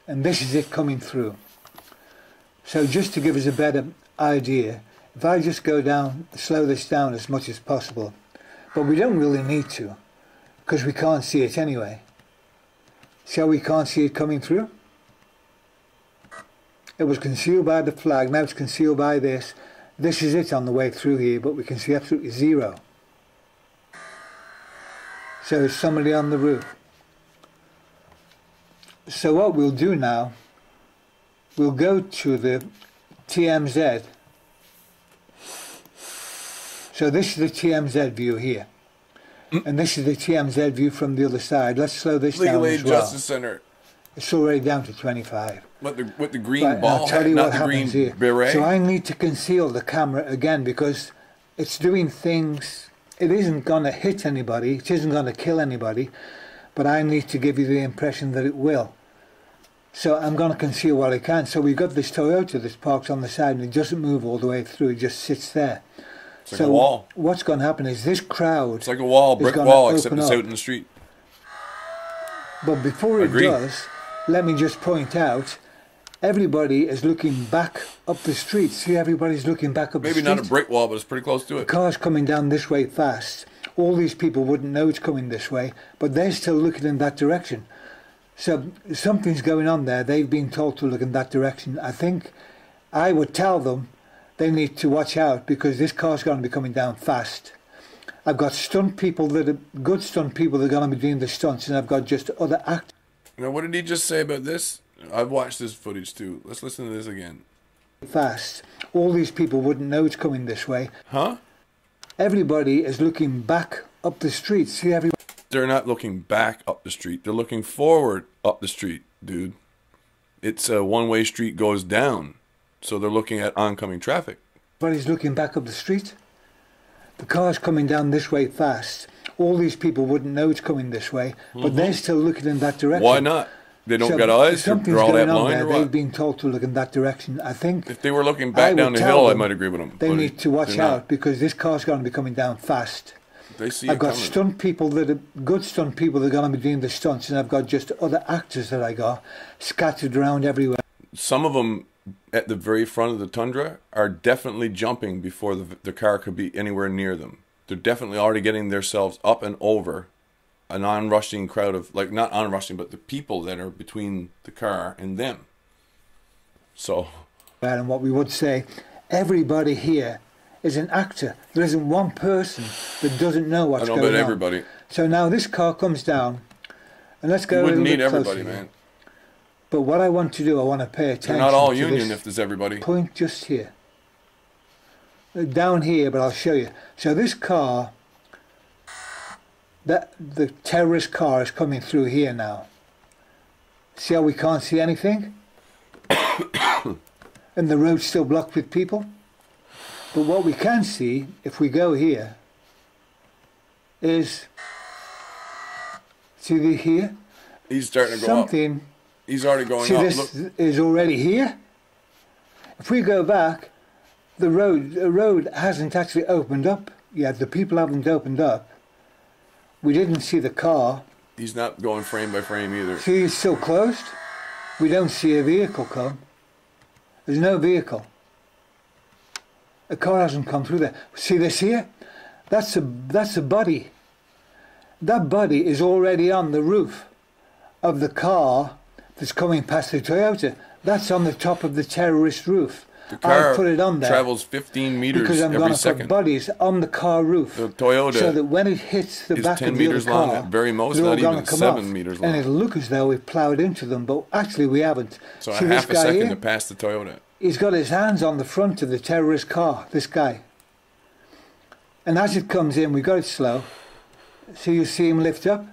And this is it coming through. So just to give us a better idea, if I just go down, slow this down as much as possible, but we don't really need to, because we can't see it anyway. See how we can't see it coming through? It was concealed by the flag, now it's concealed by this. This is it on the way through here, but we can see absolutely zero. So it's somebody on the roof. So what we'll do now, we'll go to the TMZ. So this is the TMZ view here. And this is the TMZ view from the other side. Let's slow this down Legal as Aid well. Justice Center. It's already down to 25. With the green Right, ball I'll tell hat, you not what the green happens here. beret. So I need to conceal the camera again because it's doing things. It isn't going to hit anybody. It isn't going to kill anybody. But I need to give you the impression that it will. So I'm going to conceal what I can. So we've got this Toyota that's parked on the side and it doesn't move all the way through. It just sits there. It's like a wall. What's going to happen is this crowd. It's like a wall, brick wall, except it's out in the street. But before it Agreed. does, let me just point out, everybody is looking back up the street. See, everybody's looking back up the street. Maybe not a brick wall, but it's pretty close to The it. car's coming down this way fast. All these people wouldn't know it's coming this way, but they're still looking in that direction. So something's going on there. They've been told to look in that direction. I think I would tell them they need to watch out because this car's going to be coming down fast. I've got stunt people that are good stunt people that are going to be doing the stunts, and I've got just other actors. Now, what did he just say about this? I've watched this footage too. Let's listen to this again. Fast. All these people wouldn't know it's coming this way. Huh? Everybody is looking back up the street. See, everybody. They're not looking back up the street. They're looking forward up the street, dude. It's a one-way street goes down. So they're looking at oncoming traffic. Everybody's looking back up the street. The car's coming down this way fast. All these people wouldn't know it's coming this way, but they're still looking in that direction. Why not? They don't got eyes? Something's They're all going that on blind there. or what? They've been told to look in that direction. I think If they were looking back down the hill, I might agree with them. They but need to watch they're not. out because this car's going to be coming down fast. They see I've it got coming. stunt people that are good stunt people that are going to be doing the stunts, and I've got just other actors that I got scattered around everywhere. Some of them at the very front of the Tundra are definitely jumping before the car could be anywhere near them. They're definitely already getting themselves up and over an onrushing crowd of, like, not onrushing, but the people that are between the car and them. So, And what we would say, everybody here is an actor. There isn't one person that doesn't know what's going on. I know about everybody. So now this car comes down, and let's go You a little wouldn't bit need closer everybody, here. man. But what I want to do, I want to pay attention. They're not all to union this if there's everybody. point just here. Down here, but I'll show you. So this car, the terrorist car is coming through here now. See how we can't see anything? And the road's still blocked with people. But what we can see, if we go here, is, see here? He's starting to go Something. up. He's already going See, up. this Look. is already here. If we go back, the road hasn't actually opened up yet. The people haven't opened up. We didn't see the car. He's not going frame by frame either. See, it's still closed. We don't see a vehicle come. There's no vehicle. A car hasn't come through there. See this here? That's a body. That body is already on the roof of the car that's coming past the Toyota. That's on the top of the terrorist roof. The car I'll put it on there travels 15 meters because I'm every going to second. put bodies on the car roof. The Toyota so that when it hits the is back 10 of the meters other car, long, at very most, they're all not gonna even come 7 off, meters long. and it'll look as though we've ploughed into them, but actually we haven't. So See a this half a guy second here? to pass the Toyota. He's got his hands on the front of the terrorist car, this guy. And as it comes in, we got it slow. So you see him lift up.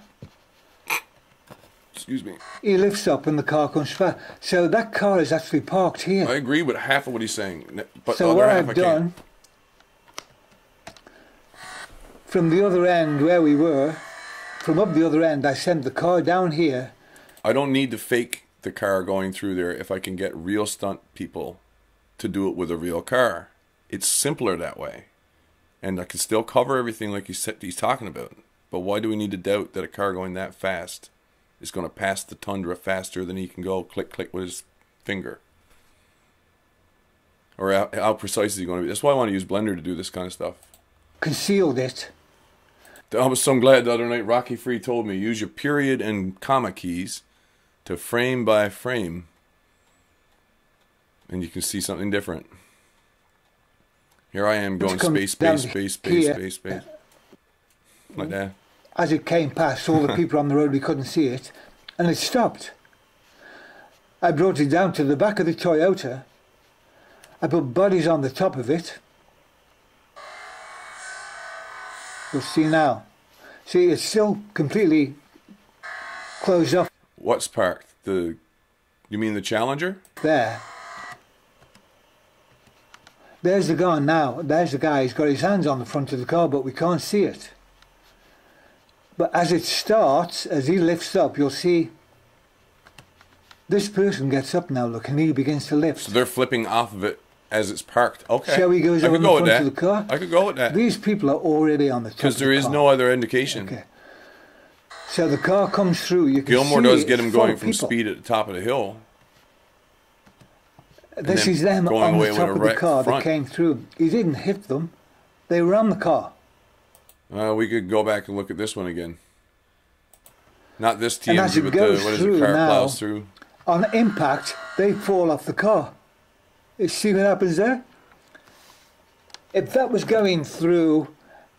Excuse me. He lifts up and the car comes fast. So that car is actually parked here. I agree with half of what he's saying, but So the what other half I've I can't. done, from the other end where we were, from up the other end, I sent the car down here. I don't need to fake the car going through there if I can get real stunt people to do it with a real car. It's simpler that way. And I can still cover everything like he's talking about. But why do we need to doubt that a car going that fast is going to pass the Tundra faster than he can go click, click with his finger? Or how precise is he going to be? That's why I want to use Blender to do this kind of stuff. Concealed it. I was so glad the other night Rocky Free told me, use your period and comma keys to frame by frame. And you can see something different. Here I am going space, space, space, space, space, space. Like that. As it came past, all the people on the road, we couldn't see it. And it stopped. I brought it down to the back of the Toyota. I put bodies on the top of it. You'll see now. See, it's still completely closed off What's parked? You mean the Challenger? there. There's the guy now. There's the guy. He's got his hands on the front of the car, but we can't see it. But as it starts, as he lifts up, you'll see this person gets up now, look, and he begins to lift. So they're flipping off of it as it's parked. Okay. See how he goes I over could the go with front that. of the car? I could go with that. These people are already on the top of the car. Because there is no other indication. Okay. So the car comes through. You can Gilmore see does it's get him full going of from people. speed at the top of the hill. This then is them going on away the with top a of the wrecked car front. that came through. He didn't hit them. They were on the car. We could go back and look at this one again. Not this And as TMZ, it but goes what is through it? Car now, plows through. On impact, they fall off the car. You see what happens there? If that was going through,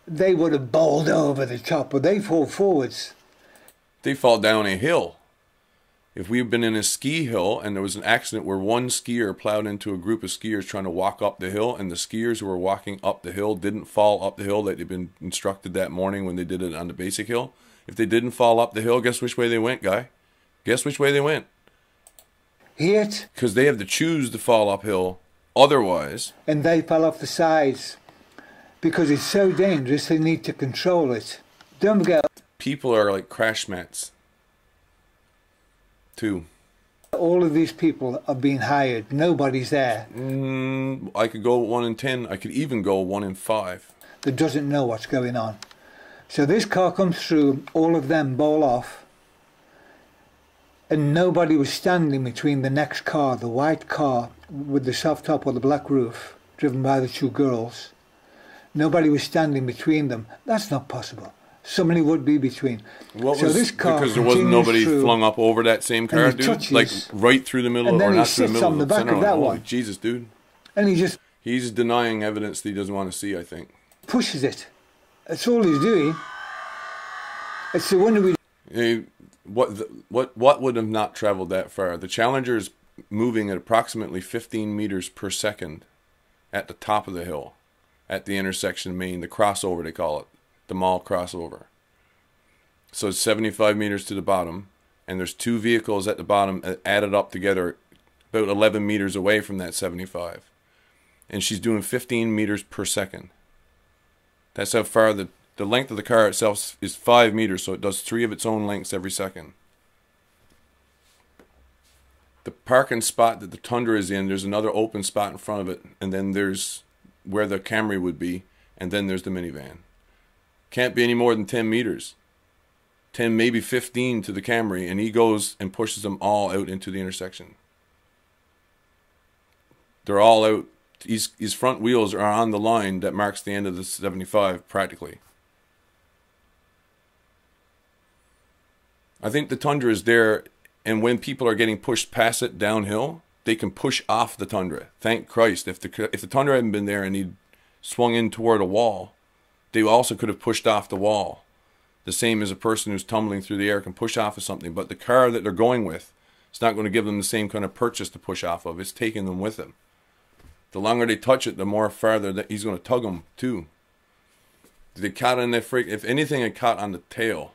they would have bowled over the top, but they fall forwards. They fall down a hill. If we've been in a ski hill and there was an accident where one skier plowed into a group of skiers trying to walk up the hill, and the skiers who were walking up the hill didn't fall up the hill that they'd been instructed that morning when they did it on the basic hill. If they didn't fall up the hill, guess which way they went, guy? Guess which way they went? Hit. Because they have to choose to fall uphill. Otherwise, And they fell off the sides. Because it's so dangerous, they need to control it. Don't forget, people are like crash mats. Too. all of these people are being hired. Nobody's there I could go 1 in 10. I could even go 1 in 5. that doesn't know what's going on. So this car comes through, all of them bowl off, and nobody was standing between the next car, the white car with the soft top or the black roof, driven by the two girls. Nobody was standing between them. That's not possible. Somebody would be between. This car because there wasn't continues nobody through, flung up over that same car, he dude? touches, like right through the middle, and then or he not through the sits middle on the of the back center of that line. one. Holy Jesus, dude. and he just He's denying evidence that he doesn't want to see, I think. Pushes it. That's all he's doing. It's the wonder we... What would have not traveled that far? The Challenger is moving at approximately 15 meters per second at the top of the hill, at the intersection main, the crossover they call it, the mall crossover. So it's 75 meters to the bottom, and there's two vehicles at the bottom added up together about 11 meters away from that 75. And she's doing 15 meters per second. That's how far the length of the car itself is 5 meters, so it does 3 of its own lengths every second. The parking spot that the Tundra is in, there's another open spot in front of it, and then there's where the Camry would be, and then there's the minivan. Can't be any more than 10 meters. 10, maybe 15 to the Camry, and he goes and pushes them all out into the intersection. They're all out. His front wheels are on the line that marks the end of the 75, practically. I think the Tundra is there, and when people are getting pushed past it downhill, they can push off the Tundra. Thank Christ. If the Tundra hadn't been there and he'd swung in toward a wall, they also could have pushed off the wall. The same as a person who's tumbling through the air can push off of something. But the car that they're going with, it's not going to give them the same kind of purchase to push off of. It's taking them with him. The longer they touch it, the more farther that he's going to tug them too. They caught in that freak. If anything had caught on the tail,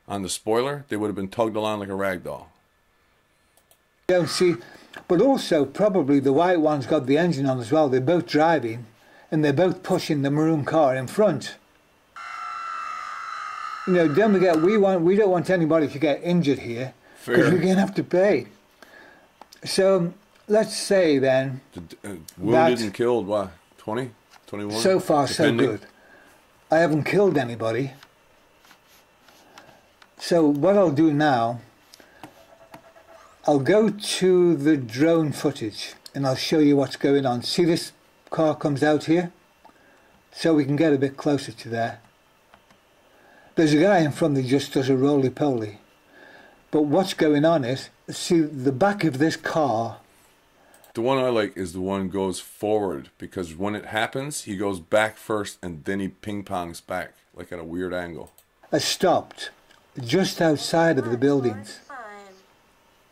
on the spoiler, they would have been tugged along like a rag doll. Don't see, but also probably the white one's got the engine on as well. They're both driving, and they're both pushing the maroon car in front. You know, don't forget, we don't want anybody to get injured here, because we're going to have to pay. So let's say then, wounded and killed, what, 20, 21? So far, so good. I haven't killed anybody. So what I'll do now, I'll go to the drone footage and I'll show you what's going on. See, this car comes out here, so we can get a bit closer to there. There's a guy in front that just does a roly-poly. But what's going on is, see the back of this car. The one I like is the one goes forward, because when it happens, he goes back first and then he ping-pongs back, like at a weird angle. Has stopped just outside of the buildings.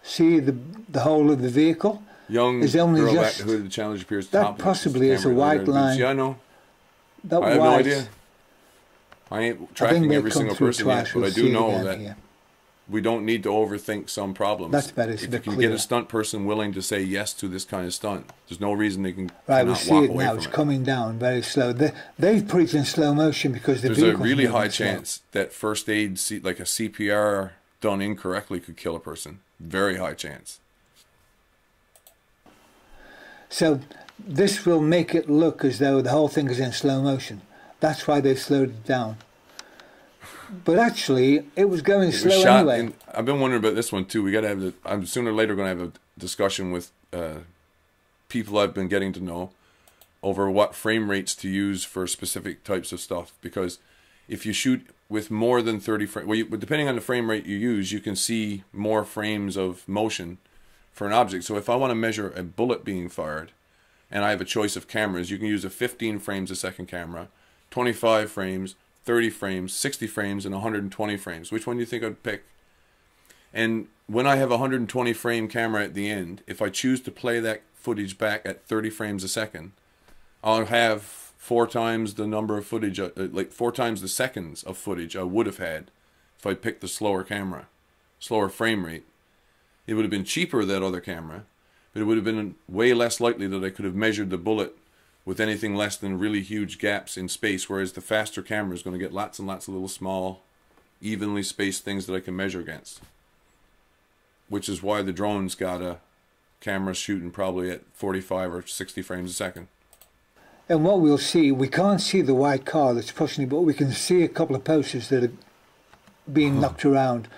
See the whole of the vehicle? Young is only girl just, back who the Challenger appears that top possibly is a white line. Yeah, I know. That I have white, no idea. I ain't tracking every single person yet, but I do know that we don't need to overthink some problems. That's better. If you can get a stunt person willing to say yes to this kind of stunt, there's no reason they can right, we not see walk it away now. from It's it. coming down very slow. They've put it in slow motion because the there's a really high chance that first aid, like a CPR done incorrectly, could kill a person. Very high chance. So this will make it look as though the whole thing is in slow motion. That's why they've slowed it down. But actually, it was going slow anyway. I've been wondering about this one too. We got to have I'm sooner or later going to have a discussion with people I've been getting to know over what frame rates to use for specific types of stuff. Because if you shoot with more than 30 frames, well, depending on the frame rate you use, you can see more frames of motion for an object. So if I want to measure a bullet being fired, and I have a choice of cameras, you can use a 15 frames a second camera, 25 frames, 30 frames, 60 frames, and 120 frames. Which one do you think I'd pick? And when I have a 120 frame camera at the end, if I choose to play that footage back at 30 frames a second, I'll have 4 times the number of footage, like 4 times the seconds of footage I would have had if I picked the slower camera, slower frame rate. It would have been cheaper, that other camera, but it would have been way less likely that I could have measured the bullet with anything less than really huge gaps in space, whereas the faster camera is going to get lots and lots of little small, evenly spaced things that I can measure against. Which is why the drone's got a camera shooting probably at 45 or 60 frames a second. And what we'll see, we can't see the white car that's pushing it, but we can see a couple of posters that are being knocked around.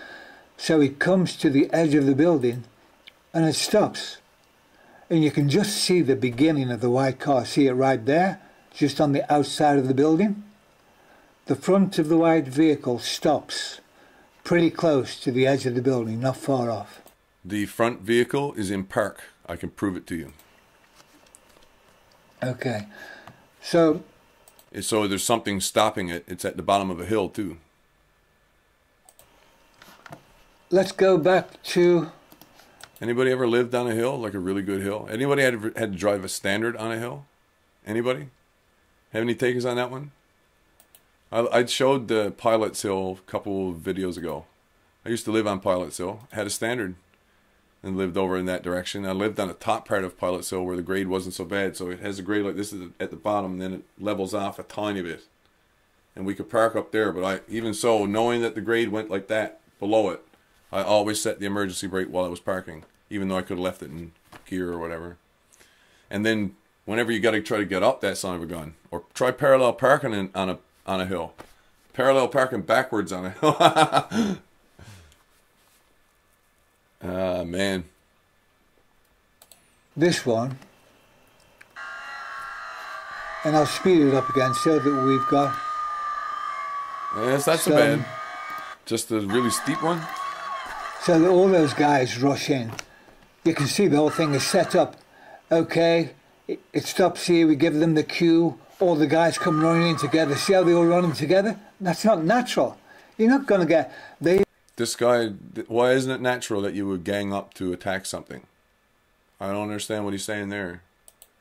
So it comes to the edge of the building and it stops. And you can just see the beginning of the white car. See it right there, just on the outside of the building? The front of the white vehicle stops pretty close to the edge of the building, not far off. The front vehicle is in park. I can prove it to you. Okay. So there's something stopping it. It's at the bottom of a hill too. let's go back to... Anybody ever lived on a hill, like a really good hill? Anybody had to drive a standard on a hill? Anybody? Have any takers on that one? I showed the Pilot's Hill a couple of videos ago. I used to live on Pilot's Hill. Had a standard and lived over in that direction. I lived on the top part of Pilot's Hill where the grade wasn't so bad. So it has a grade like this is at the bottom, and then it levels off a tiny bit. And we could park up there, but even so, knowing that the grade went like that below it, I always set the emergency brake while I was parking, even though I could have left it in gear or whatever. And then whenever you got to try to get up that son of a gun, or try parallel parking on a hill. Parallel parking backwards on a hill. Ah, man. This one. And I'll speed it up again so that we've got... Yes, that's so bad. Just a really steep one. So that all those guys rush in. You can see the whole thing is set up. Okay, it stops here, we give them the cue, all the guys come running in together. See how they all running together? That's not natural. You're not going to get... This guy, why isn't it natural that you would gang up to attack something? I don't understand what he's saying there.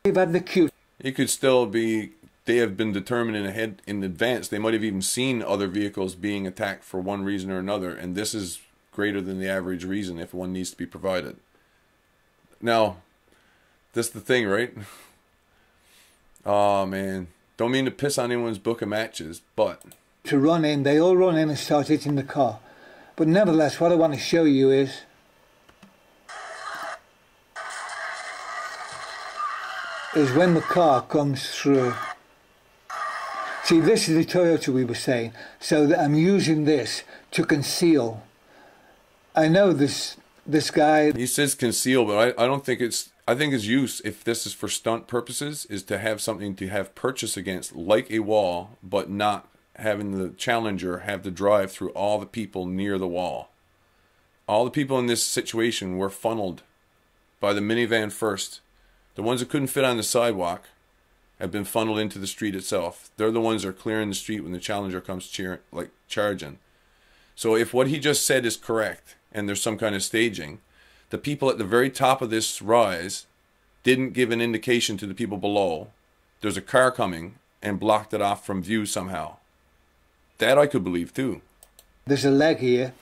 They've had the cue. He could still be... They have been determined in advance. They might have even seen other vehicles being attacked for one reason or another, and this is greater than the average reason if one needs to be provided. Now, that's the thing, right? Oh, man. Don't mean to piss on anyone's book of matches, but... To run in, they all run in and start hitting the car. But nevertheless, what I want to show you is... when the car comes through. See, this is the Toyota we were saying. So that I'm using this to conceal. I know this guy... He says conceal, but I don't think it's... I think his use, if this is for stunt purposes, is to have something to have purchase against, like a wall, but not having the Challenger have to drive through all the people near the wall. All the people in this situation were funneled by the minivan first. The ones that couldn't fit on the sidewalk have been funneled into the street itself. They're the ones that are clearing the street when the Challenger comes charging. So if what he just said is correct, and there's some kind of staging, the people at the very top of this rise didn't give an indication to the people below. There's a car coming and blocked it off from view somehow. That I could believe too. There's a leg here.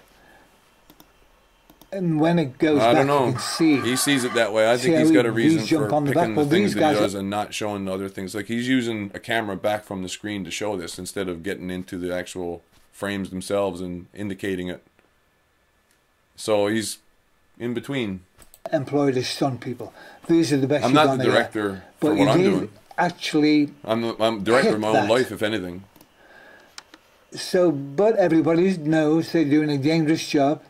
And when it goes back, you can see. He sees it that way. I think he's got a reason for picking the things that he does and not showing the other things. Like he's using a camera back from the screen to show this instead of getting into the actual frames themselves and indicating it. So he's in between. Employed as stunt people. These are the best. I'm not the director for what I'm doing. Actually, I'm director of my own life, if anything. So, but everybody knows they're doing a dangerous job.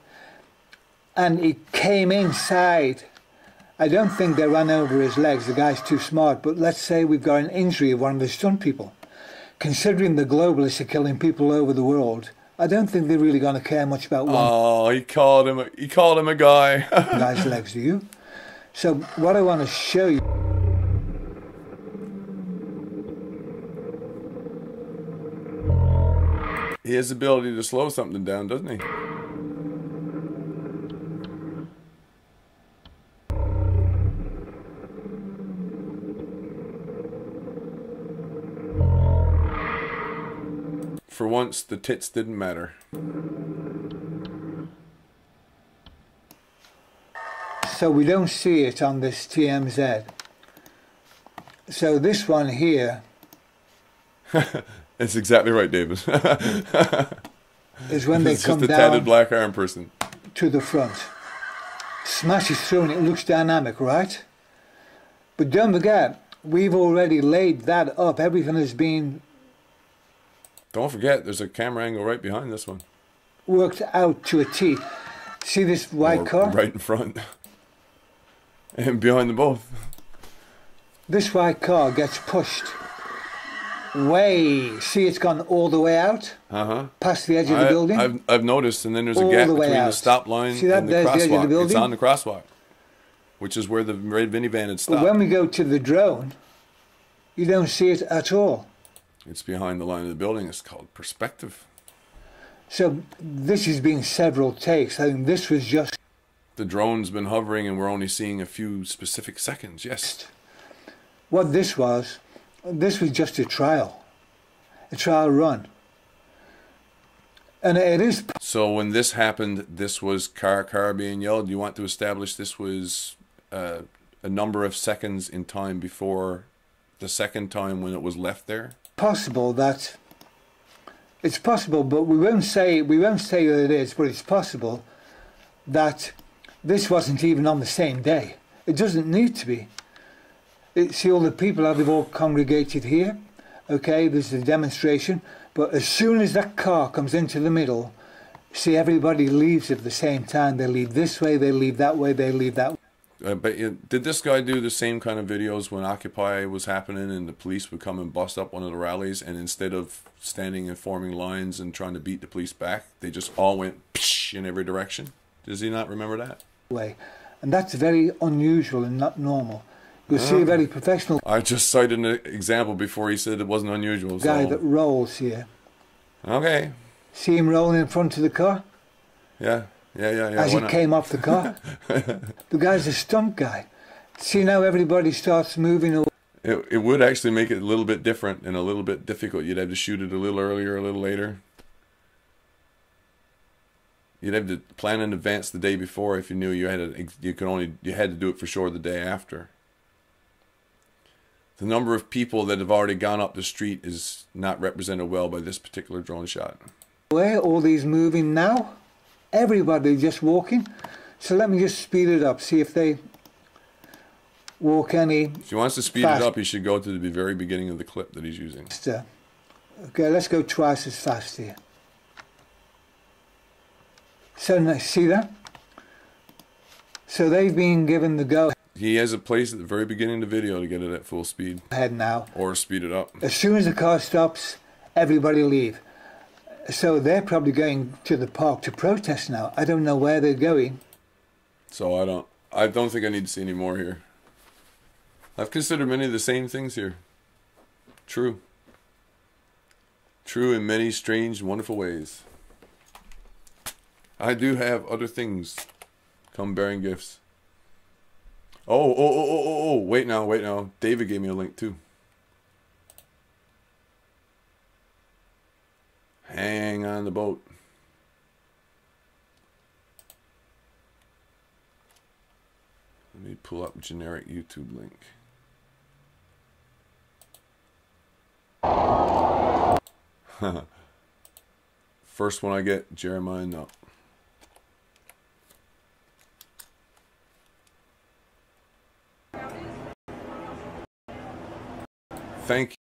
And he came inside. I don't think they ran over his legs. The guy's too smart. But let's say we've got an injury of one of the stunt people. Considering the globalists are killing people over the world, I don't think they're really going to care much about one. Oh, he called him a guy. Guy's legs, do you? So what I want to show you. He has the ability to slow something down, doesn't he? For once, the tits didn't matter. So we don't see it on this TMZ. So this one here... That's exactly right, David. is when they come down... It's just a tatted black arm person. To the front. Smashes through and it looks dynamic, right? But don't forget, we've already laid that up. Everything has been... Don't forget, there's a camera angle right behind this one. Worked out to a T. See this white car? Right in front. And behind them both. This white car gets pushed way. See, it's gone all the way out? Past the edge of the building? I've noticed, and then there's a gap between the stop line and the crosswalk. It's on the crosswalk, which is where the red minivan had stopped. But when we go to the drone, You don't see it at all. It's behind the line of the building. It's called perspective. So this has been several takes. I think this was just... The drone's been hovering and we're only seeing a few specific seconds, yes. What this was just a trial run. And it is... So when this happened, this was car being yelled. You want to establish this was a number of seconds in time before the second time when it was left there? Possible that... It's possible, but we won't say that it is, but it's possible that this wasn't even on the same day. It doesn't need to be. See all the people, how they've all congregated here. Okay, there's the demonstration. But as soon as that car comes into the middle, see, everybody leaves at the same time. They leave this way, they leave that way, they leave that way. But did this guy do the same kind of videos when Occupy was happening and the police would come and bust up one of the rallies, and instead of standing and forming lines and trying to beat the police back, they just all went psh in every direction? Does he not remember that? Way. And that's very unusual and not normal. You'll see a very professional... I just cited an example before he said it wasn't unusual. Guy that rolls here. Okay. See him rolling in front of the car? Yeah. As he came off the car. The guy's a stunt guy. See now everybody starts moving away. It would actually make it a little bit different and a little bit difficult. You'd have to shoot it a little earlier, a little later. You'd have to plan in advance the day before if you knew you had to do it for sure the day after. The number of people that have already gone up the street is not represented well by this particular drone shot. Where all these moving now? Everybody just walking. So let me just speed it up. See if they walk any. If he wants to speed it up, he should go to the very beginning of the clip that he's using. Okay, let's go twice as fast here. So nice. See that? So they've been given the go. He has a place at the very beginning of the video to get it at full speed. Ahead now. Or speed it up. As soon as the car stops, everybody leave. So they're probably going to the park to protest now. I don't know where they're going. So I don't think I need to see any more here. I've considered many of the same things here. True. True in many strange, wonderful ways. I do have other things come bearing gifts. Oh, wait now. David gave me a link too. Hang on the boat. Let me pull up generic YouTube link. First one I get, Jeremiah, no. Thank